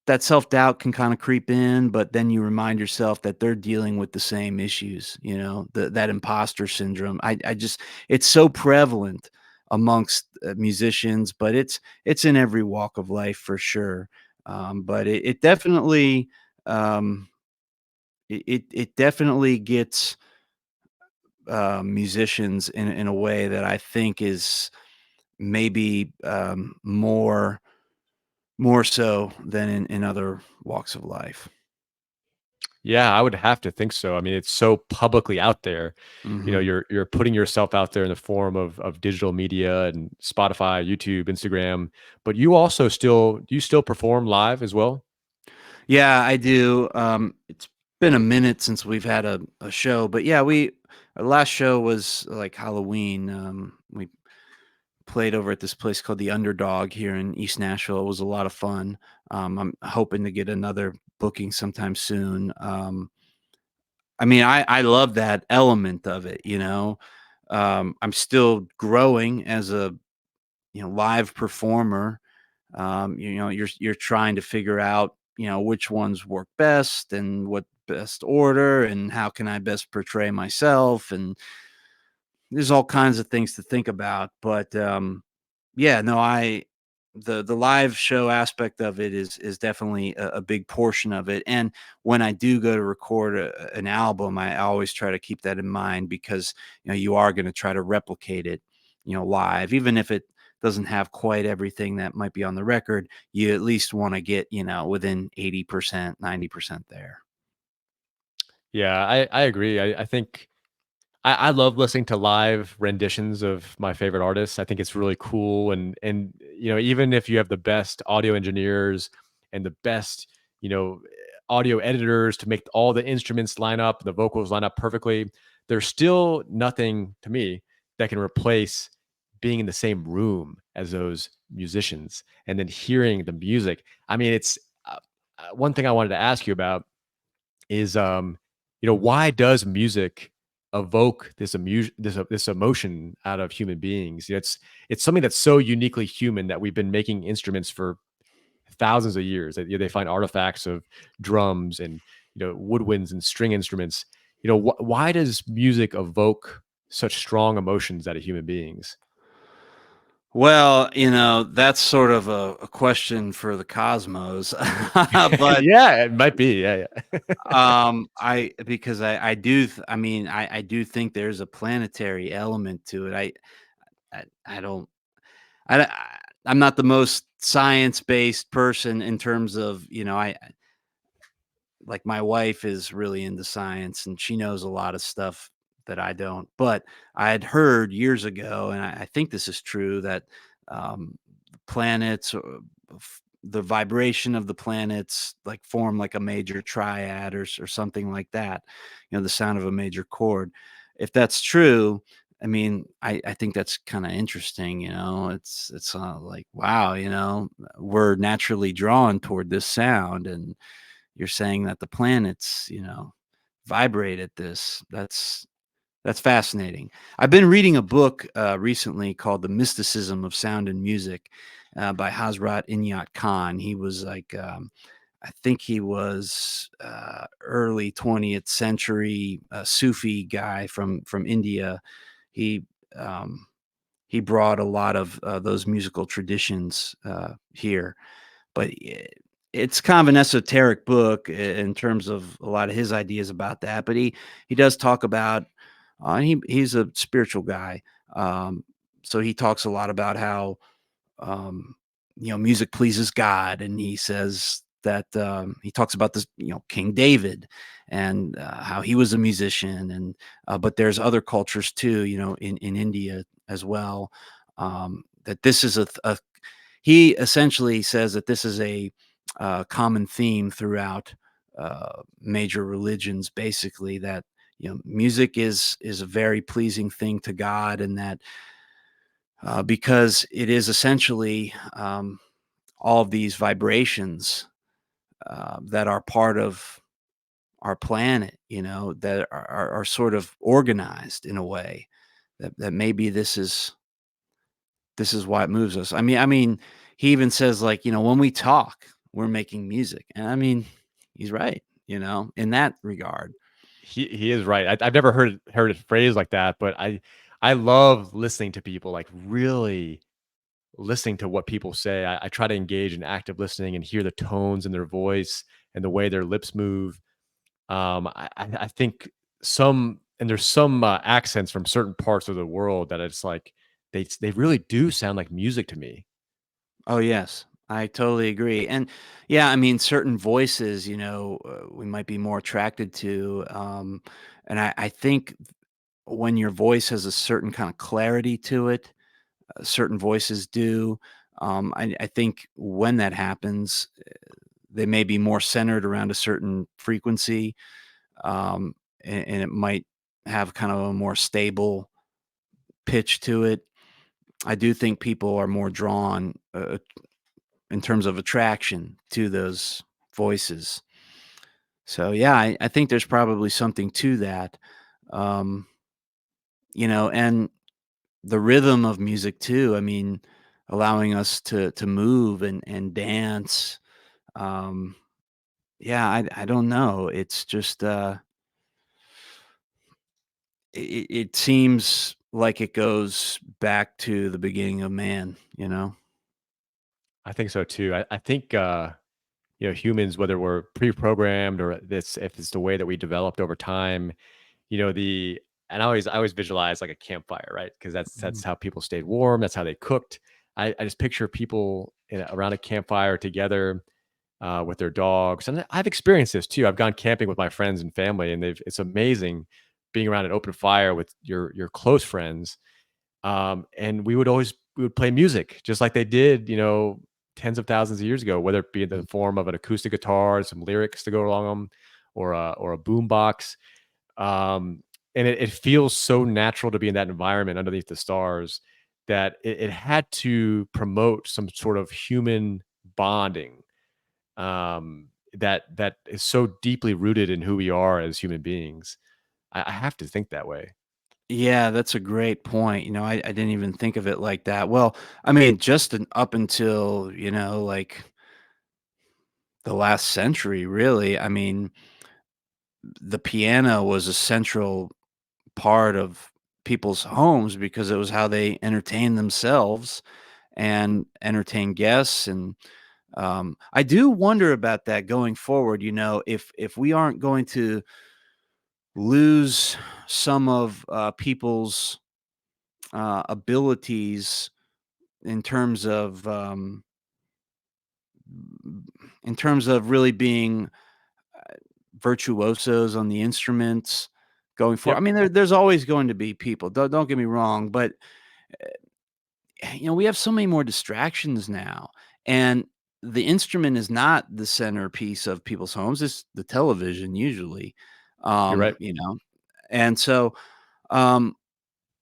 that self-doubt can kinda creep in, but then you remind yourself that they're dealing with the same issues, that imposter syndrome. I just it's so prevalent amongst, musicians, but it's in every walk of life for sure. But it definitely, um, it definitely gets, musicians in a way that I think is maybe, more so than in other walks of life. Yeah, I would have to think so. I mean, it's so publicly out there. Mhm. You're putting yourself out there in the form of digital media and Spotify, YouTube, Instagram, but do you still perform live as well? Yeah, I do. It's been a minute since we've had a show, but yeah, our last show was like Halloween. We played over at this place called the Underdog here in East Nashville. It was a lot of fun. I'm hoping to get another booking sometime soon. I mean, I love that element of it. I'm still growing as a live performer. You're trying to figure out, which ones work best and what best order and how can I best portray myself, and there's all kinds of things to think about. But yeah, no, I the live show aspect of it is definitely a big portion of it. And when I do go to record an album, I always try to keep that in mind, because you are going to try to replicate it, live, even if it doesn't have quite everything that might be on the record. You at least want to get within 80%, 90% there. Yeah, I agree. I think I love listening to live renditions of my favorite artists. I think it's really cool, and even if you have the best audio engineers and the best audio editors to make all the instruments line up, the vocals line up perfectly, there's still nothing to me that can replace being in the same room as those musicians and then hearing the music. I mean, it's one thing I wanted to ask you about is why does music evoke this emotion out of human beings? It's something that's so uniquely human that we've been making instruments for thousands of years. That they find artifacts of drums and woodwinds and string instruments. Why does music evoke such strong emotions out of human beings? Well, that's sort of a question for the cosmos. But Yeah, it might be. Yeah, yeah. I because I do I mean I do think there's a planetary element to it. I don't I'm not the most science-based person in terms of, like, my wife is really into science and she knows a lot of stuff that I don't. But I had heard years ago, and I think this is true, that planets, the vibration of the planets, like, form like a major triad, or something like that. The sound of a major chord. If that's true, I mean, I think that's kind of interesting. It's like, wow, we're naturally drawn toward this sound, and you're saying that the planets, vibrate at this. That's fascinating. I've been reading a book recently called "The Mysticism of Sound and Music" by Hazrat Inyat Khan. He was like, I think he was early 20th century Sufi guy from India. He um, he brought a lot of those musical traditions here, but it's kind of an esoteric book in terms of a lot of his ideas about that. But he does talk about, he's a spiritual guy, so he talks a lot about how, um, music pleases God, and he says that, he talks about this, King David, and how he was a musician, and but there's other cultures too, in India as well. That this is a he essentially says that this is a common theme throughout major religions, basically, that music is a very pleasing thing to God, and that because it is essentially all of these vibrations that are part of our planet, that are sort of organized in a way that maybe this is why it moves us. I mean, he even says, like, when we talk, we're making music. And I mean, he's right, in that regard. He is right. I've never heard it phrased like that, but I love listening to people, like, really listening to what people say. I try to engage in active listening and hear the tones in their voice and the way their lips move. I think there's some accents from certain parts of the world that it's like they really do sound like music to me. Oh, yes. I totally agree. And yeah, I mean, certain voices, we might be more attracted to. And I think when your voice has a certain kind of clarity to it, certain voices do. I think when that happens, they may be more centered around a certain frequency, and it might have kind of a more stable pitch to it. I do think people are more drawn in terms of attraction to those voices. So yeah, I think there's probably something to that. Um, and the rhythm of music too. I mean, allowing us to move and dance. Um, yeah, I don't know. It's just it seems like it goes back to the beginning of man, you know? I think so too. I think humans, whether we're pre-programmed or this if it's the way that we developed over time, the and I always visualize like a campfire, right? Because that's Mhm. how people stayed warm, that's how they cooked. I just picture people around a campfire together with their dogs. And I've experienced this too. I've gone camping with my friends and family, and it's amazing being around an open fire with your close friends. And we would play music just like they did, tens of thousands of years ago, whether it be in the form of an acoustic guitar, some lyrics to go along them, or a boom box. Um, and it feels so natural to be in that environment underneath the stars that it had to promote some sort of human bonding that is so deeply rooted in who we are as human beings. I have to think that way. Yeah, that's a great point. I didn't even think of it like that. Well, I mean, just up until, like the last century, really. I mean, the piano was a central part of people's homes because it was how they entertained themselves and entertain guests. And I do wonder about that going forward. If we aren't going to lose some of people's abilities in terms of really being virtuosos on the instruments going forward. I Yep. mean, there's always going to be people. Don't get me wrong, but we have so many more distractions now, and the instrument is not the centerpiece of people's homes. It's the television usually, You're right. and so um,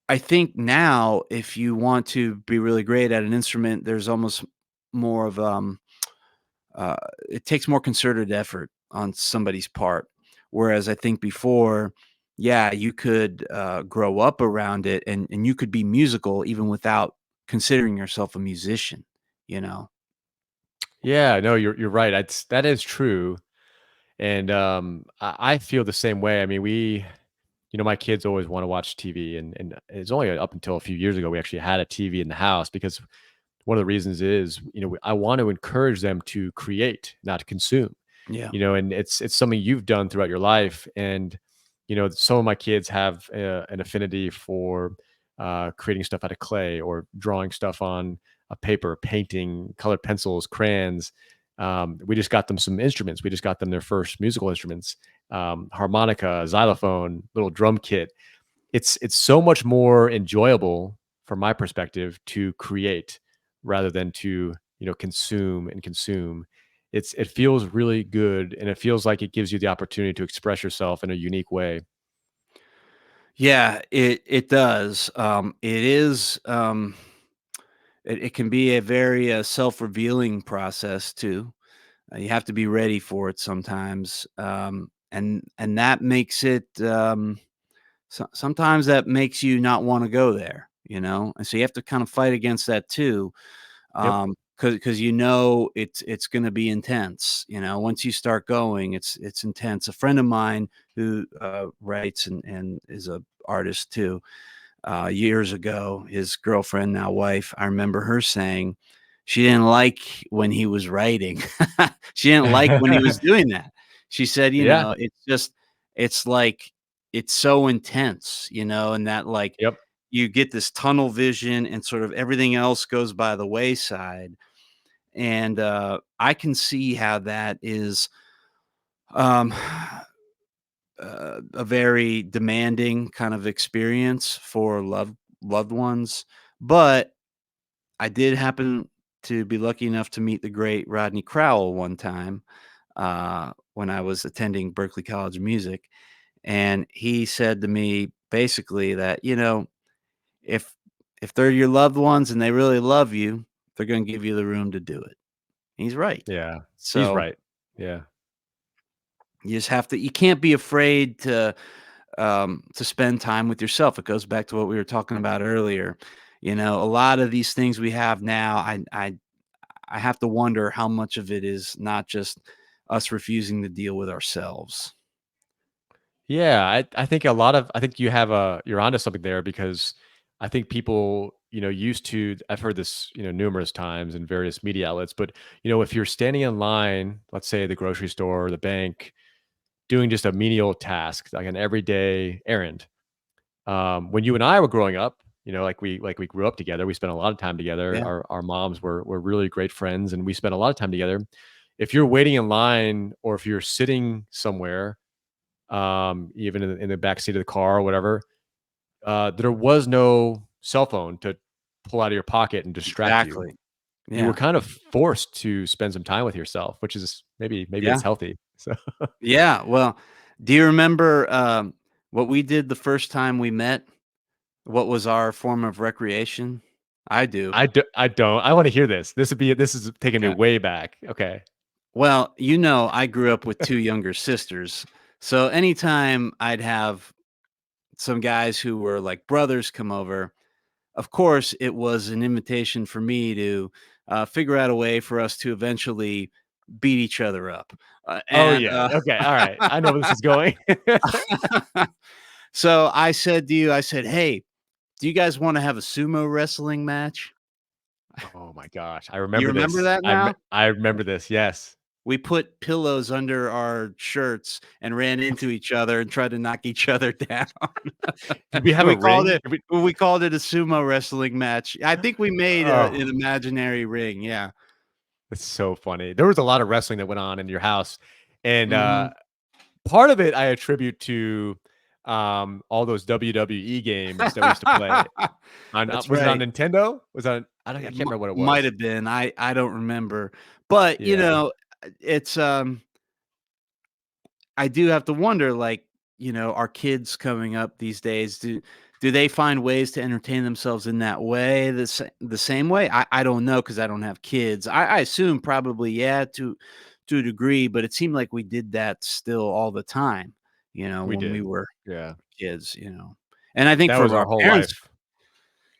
I think now if you want to be really great at an instrument, there's almost more of uh, it takes more concerted effort on somebody's part. Whereas I think before, yeah, you could grow up around it and you could be musical even without considering yourself a musician, you know? Yeah, no, you're right. That is true. And I feel the same way. I mean, my kids always want to watch TV, and it's only up until a few years ago we actually had a TV in the house because one of the reasons is, I want to encourage them to create, not to consume. Yeah. And it's something you've done throughout your life. And some of my kids have an affinity for creating stuff out of clay or drawing stuff on a paper, painting, colored pencils, crayons. We just got them some instruments. We just got them their first musical instruments, harmonica, xylophone, little drum kit. It's so much more enjoyable from my perspective to create rather than to consume and consume. It feels really good, and it feels like it gives you the opportunity to express yourself in a unique way. Yeah, it does. It is it can be a very self-revealing process too. You have to be ready for it sometimes. And that makes it sometimes that makes you not want to go there, and so you have to kind of fight against that too, Yep. because it's going to be intense. Once you start going, it's intense. A friend of mine who writes and is a artist too, years ago, his girlfriend, now wife, I remember her saying she didn't like when he was writing. She didn't like when he was doing that. She said, Yeah. it's like it's so intense, and that like Yep. you get this tunnel vision and sort of everything else goes by the wayside. And I can see how that is um a very demanding kind of experience for loved ones. But I did happen to be lucky enough to meet the great Rodney Crowell one time when I was attending Berklee College of Music, and he said to me basically that if they're your loved ones and they really love you, they're going to give you the room to do it. He's right. Yeah. He's So right. Yeah. you just have to. You can't be afraid to spend time with yourself. It goes back to what we were talking about earlier. A lot of these things we have now, I have to wonder how much of it is not just us refusing to deal with ourselves. Yeah, I think I think you're onto something there because I think people, used to I've heard this, numerous times in various media outlets, but if you're standing in line, let's say the grocery store or the bank, doing just a menial task, like an everyday errand. When you and I were growing up, like we grew up together, we spent a lot of time together. Yeah, Our moms were really great friends and we spent a lot of time together. If you're waiting in line or if you're sitting somewhere, even in the back seat of the car or whatever, there was no cell phone to pull out of your pocket and distract you. exactly. You were Yeah, kind of forced to spend some time with yourself, which is maybe yeah, it's healthy. So yeah. Well, do you remember what we did the first time we met? What was our form of recreation? I do. I don't. I want to hear this. This is taking me Okay. way back. Okay. Well, I grew up with two younger sisters. So anytime I'd have some guys who were like brothers come over, of course, it was an invitation for me to figure out a way for us to eventually beat each other up. Uh, Oh and yeah. uh, Okay. All right. I know where this is going. so I said to you, I said, "Hey, do you guys want to have a sumo wrestling match?" Oh my gosh. I You remember remember this. that now? I remember this. Yes. We put pillows under our shirts and ran into each other and tried to knock each other down. Did we have a We called ring? it we called it a sumo wrestling match. I think we made an Oh, imaginary ring, yeah. it's so funny. There was a lot of wrestling that went on in your house, and Mhm. part of it I attribute to all those WWE games that we used to play. On That's was it on right. Nintendo? Was on I It can't remember what it might was. have been. I don't remember. But, Yeah, it's, I do have to wonder, like, our kids coming up these days, do they find ways to entertain themselves in that way, the same way? I don't know because I don't have kids. I assume probably, yeah, to a degree, but it seemed like we did that still all the time, we when we did. were Yeah, kids. And I think that was for our our whole parents, life.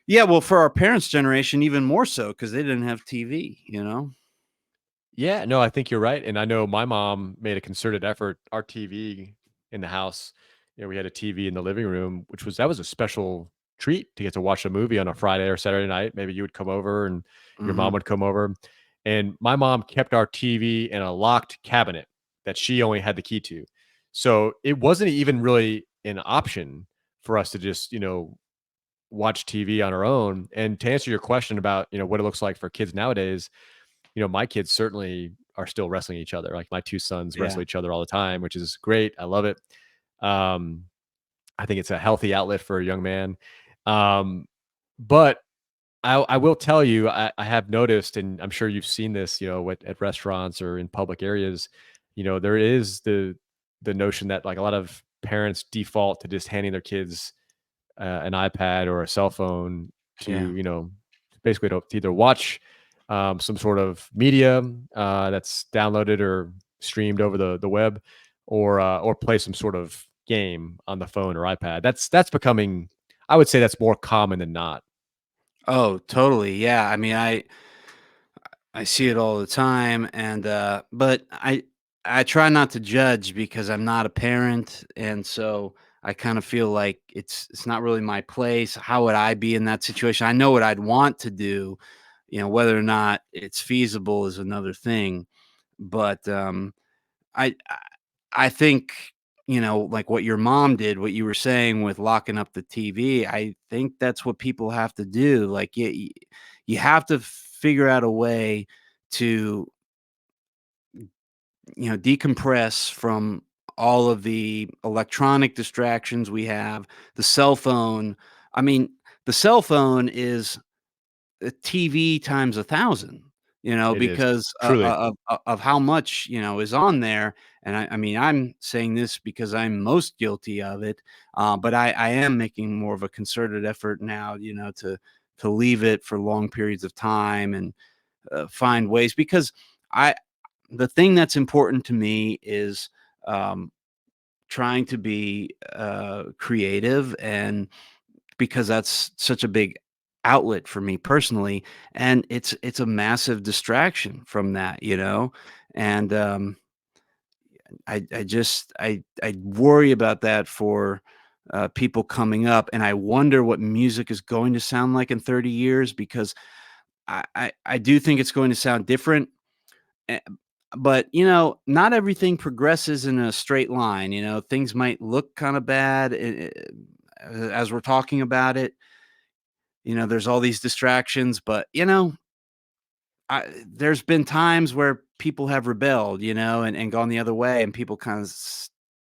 yeah, well, for our parents' generation, even more so because they didn't have TV. Yeah, no, I think you're right, and I know my mom made a concerted effort. Our TV in the house, we had a TV in the living room, which was a special treat to get to watch a movie on a Friday or Saturday night. Maybe you would come over and your mom Mhm. would come over, and my mom kept our TV in a locked cabinet that she only had the key to. So it wasn't even really an option for us to just, watch TV on our own. And to answer your question about, what it looks like for kids nowadays, my kids certainly are still wrestling each other. Like my two sons Yeah. wrestle each other all the time, which is great. I love it. Um, I think it's a healthy outlet for a young man. Um, but I will tell you, I have noticed, and I'm sure you've seen this, at restaurants or in public areas, there is the notion that like a lot of parents default to just handing their kids an iPad or a cell phone Yeah. to, basically to either watch some sort of media that's downloaded or streamed over the web, or play some sort of game on the phone or iPad. That's becoming, I would say, that's more common than not. Oh, totally. Yeah. I mean, I see it all the time, and but I try not to judge because I'm not a parent, and so I kind of feel like it's not really my place. How would I be in that situation? I know what I'd want to do, whether or not it's feasible is another thing. But I I think like what your mom did, what you were saying with locking up the TV. I think that's what people have to do. Like you have to figure out a way to decompress from all of the electronic distractions we have. The cell phone. I mean, the cell phone is a TV times 1,000, It is because truly. of how much, is on there. And I mean, I'm saying this because I'm most guilty of it, but I am making more of a concerted effort now, to leave it for long periods of time and find ways because I the thing that's important to me is um, trying to be creative and because that's such a big outlet for me personally, and it's a massive distraction from that, you know? And, I worry about that for, people coming up, and I wonder what music is going to sound like in 30 years because I do think it's going to sound different, eh, but, you know, not everything progresses in a straight line, you know? Things might look kinda bad, as we're talking about it, you know, there's all these distractions, but, you know, there's been times where people have rebelled, you know, and gone the other way, and people kind of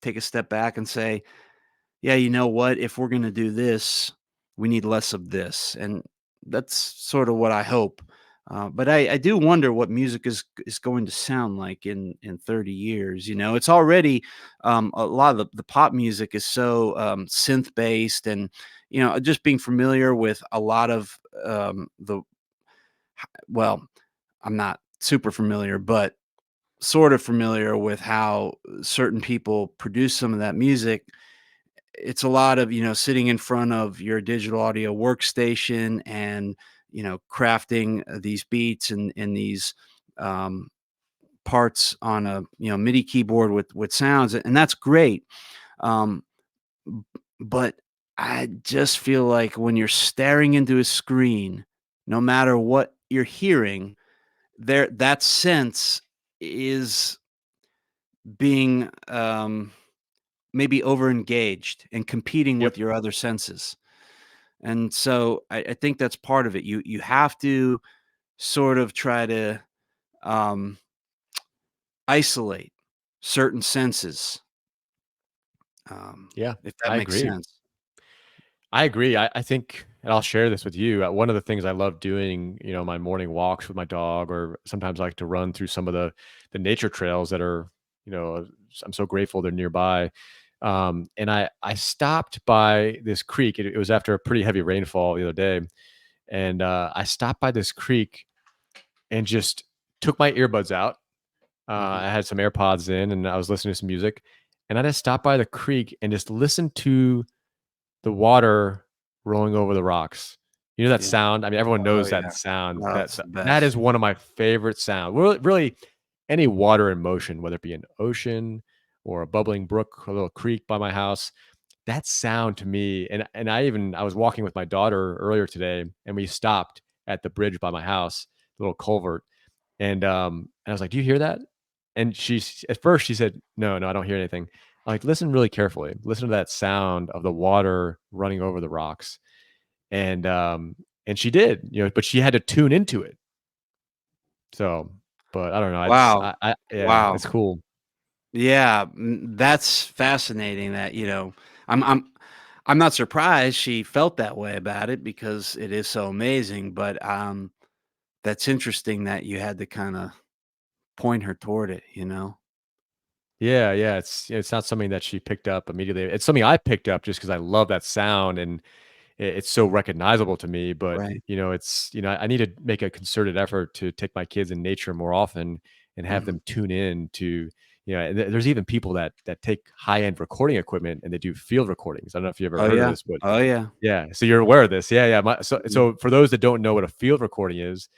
take a step back and say, "Yeah, you know what? If we're going to do this, we need less of this," and that's sort of what I hope. But I do wonder what music is going to sound like in 30 years. You know, it's already a lot of the pop music is so synth based, and you know, just being familiar with a lot of the well, I'm not super familiar, but sort of familiar with how certain people produce some of that music. It's a lot of, you know, sitting in front of your digital audio workstation and, you know, crafting these beats and these um, parts on a, you know, MIDI keyboard with sounds, and that's great. Um, b- but I just feel like when you're staring into a screen, no matter what you're hearing, there that sense is being, maybe overengaged and competing with Yep. your other senses, and so I think that's part of it. You have to sort of try to, um, isolate certain senses, Yeah, if that I makes agree. sense. I agree. I think, and I'll share this with you. One of the things I love doing, my morning walks with my dog, or sometimes I like to run through some of the nature trails that are, I'm so grateful they're nearby. And I stopped by this creek. It was after a pretty heavy rainfall the other day, and I stopped by this creek and just took my earbuds out. Mhm. I had some AirPods in, and I was listening to some music, and I just stopped by the creek and just listened to the water rolling over the rocks. You know that Yeah. sound? I mean, everyone Oh, knows that yeah. sound. Oh, That it's that the that is best. one of my favorite sound. Really, any water in motion, whether it be an ocean or a bubbling brook, a little creek by my house, that sound to me, and I was walking with my daughter earlier today, and we stopped at the bridge by my house, little culvert, and I was like, "Do you hear that?" And at first she said, "No, no, I don't hear anything." I'm like, "Listen really carefully. Listen to that sound of the water running over the rocks." And and she did, but she had to tune into it. So, but I don't know. Wow. Yeah, Wow. it's cool. Yeah, that's fascinating that, you know, I'm I'm not surprised she felt that way about it because it is so amazing, but, that's interesting that you had to kinda point her toward it, you know? Yeah, yeah. It's not something that she picked up immediately. It's something I picked up just because I love that sound, and it's so recognizable to me. But Right. I need to make a concerted effort to take my kids in nature more often and have Mhm. them tune in to, and there's even people that take high end recording equipment and they do field recordings. I don't know if you ever Oh, heard of yeah. this, but Oh, yeah. yeah, so you're aware of this. Yeah, yeah. So Mhm. so for those that don't know what a field recording is,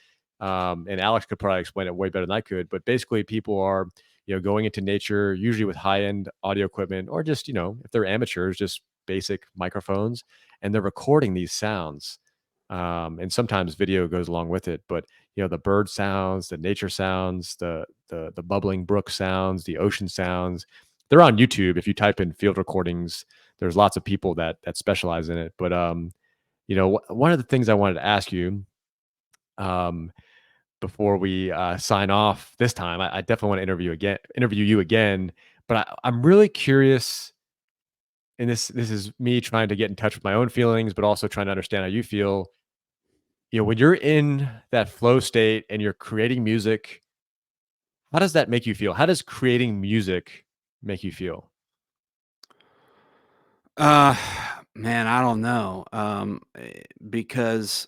and Alex could probably explain it way better than I could, but basically people are, going into nature, usually with high-end audio equipment, or just, if they're amateurs, just basic microphones, and they're recording these sounds. And sometimes video goes along with it, but the bird sounds, the nature sounds, the bubbling brook sounds, the ocean sounds. They're on YouTube. If you type in field recordings, there's lots of people that specialize in it. But one of the things I wanted to ask you, um, before we sign off this time, I definitely want to interview you again. But I'm really curious, and this is me trying to get in touch with my own feelings, but also trying to understand how you feel. When you're in that flow state and you're creating music, how does that make you feel? How does creating music make you feel? Uh, man, I don't know, because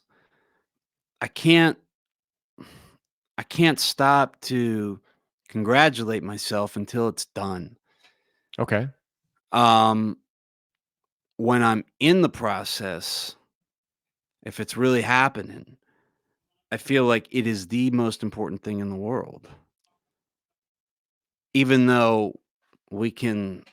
I can't I can't stop to congratulate myself until it's done. Okay. Um, when I'm in the process, if it's really happening, I feel like it is the most important thing in the world. Even though we can,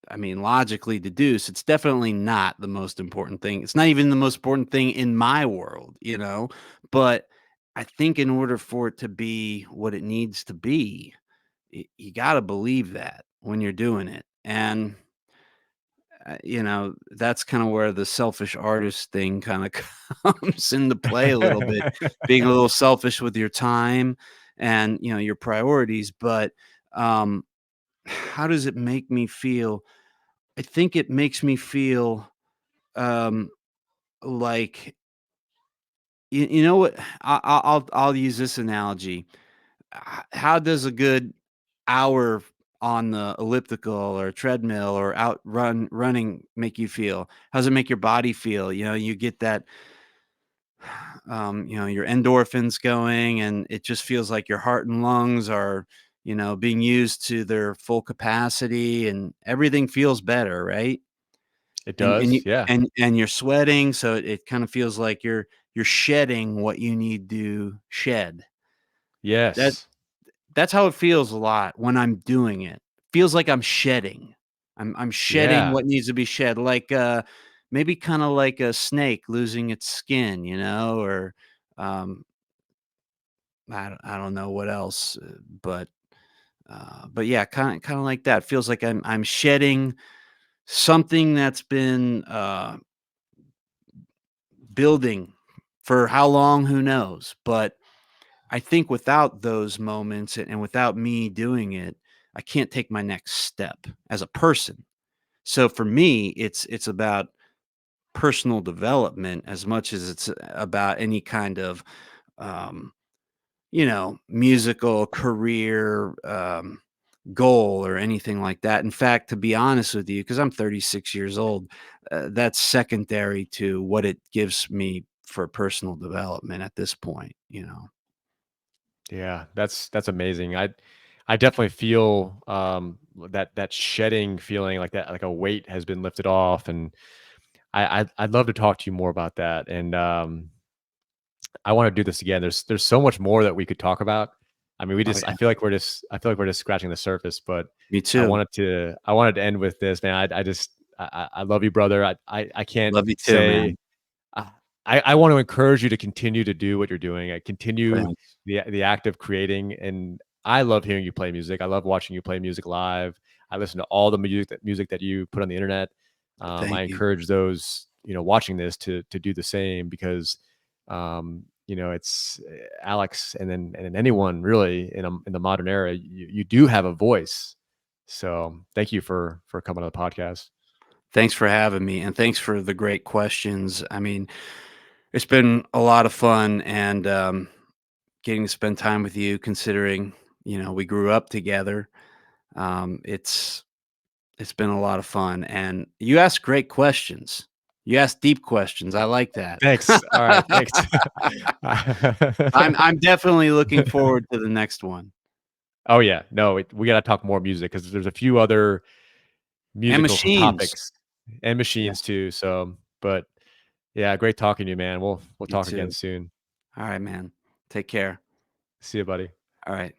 I mean, logically deduce it's definitely not the most important thing. It's not even the most important thing in my world, you know? But I think in order for it to be what it needs to be, you got to believe that when you're doing it. And you know, that's kind of where the selfish artist thing kind of comes into play a little bit, being a little selfish with your time and, you know, your priorities. But um, how does it make me feel? I think it makes me feel um, like, you know what? I'll use this analogy. How does a good hour on the elliptical or treadmill or running make you feel? How does it make your body feel? You know, you get that, you know, your endorphins going, and it just feels like your heart and lungs are, you know, being used to their full capacity, and everything feels better, right? It And you does, yeah. and you're sweating, so it kind of feels like you're shedding what you need to shed. That Yes. That's how it feels a lot when I'm doing it. Feels like I'm shedding. I'm shedding Yeah. what needs to be shed, like, maybe kinda like a snake losing its skin, you know, or, um, I don't know what else, but yeah, kinda like that. Feels like I'm shedding something that's been, building for how long, who knows, but I think without those moments and without me doing it, I can't take my next step as a person. So for me, it's about personal development as much as it's about any kind of um, you know, musical career goal or anything like that. In fact, to be honest with you, because I'm 36 years old, that's secondary to what it gives me for personal development at this point. You know, Yeah, that's amazing. I definitely feel that shedding feeling like that, like a weight has been lifted off, and I'd love to talk to you more about that. And I want to do this again. There's so much more that we could talk about. I mean, we oh just yeah, I feel like we're just scratching the surface. But me too. I wanted to end with this, man. I love you, brother. I can't Love you too, say man. uh, I want to encourage you to continue to do what you're doing. Continue Thanks. the act of creating, and I love hearing you play music. I love watching you play music live. I listen to all the music that you put on the internet. I Thank you. encourage those watching this to do the same because it's Alex and then anyone really in the modern era. You do have a voice. So thank you for coming on the podcast. Thanks for having me, and thanks for the great questions. I mean, it's been a lot of fun, and getting to spend time with you. Considering you know we grew up together, it's been a lot of fun, and you ask great questions. You ask deep questions. I like that. Thanks. All right. Thanks. I'm definitely looking forward to the next one. Oh, yeah. No, we gotta talk more music because there's a few other And musical machines. topics and Yeah, machines too, so but, yeah, great talking to you, man. We'll you talk again too. soon. All right, man. Take care. See you, buddy. All right.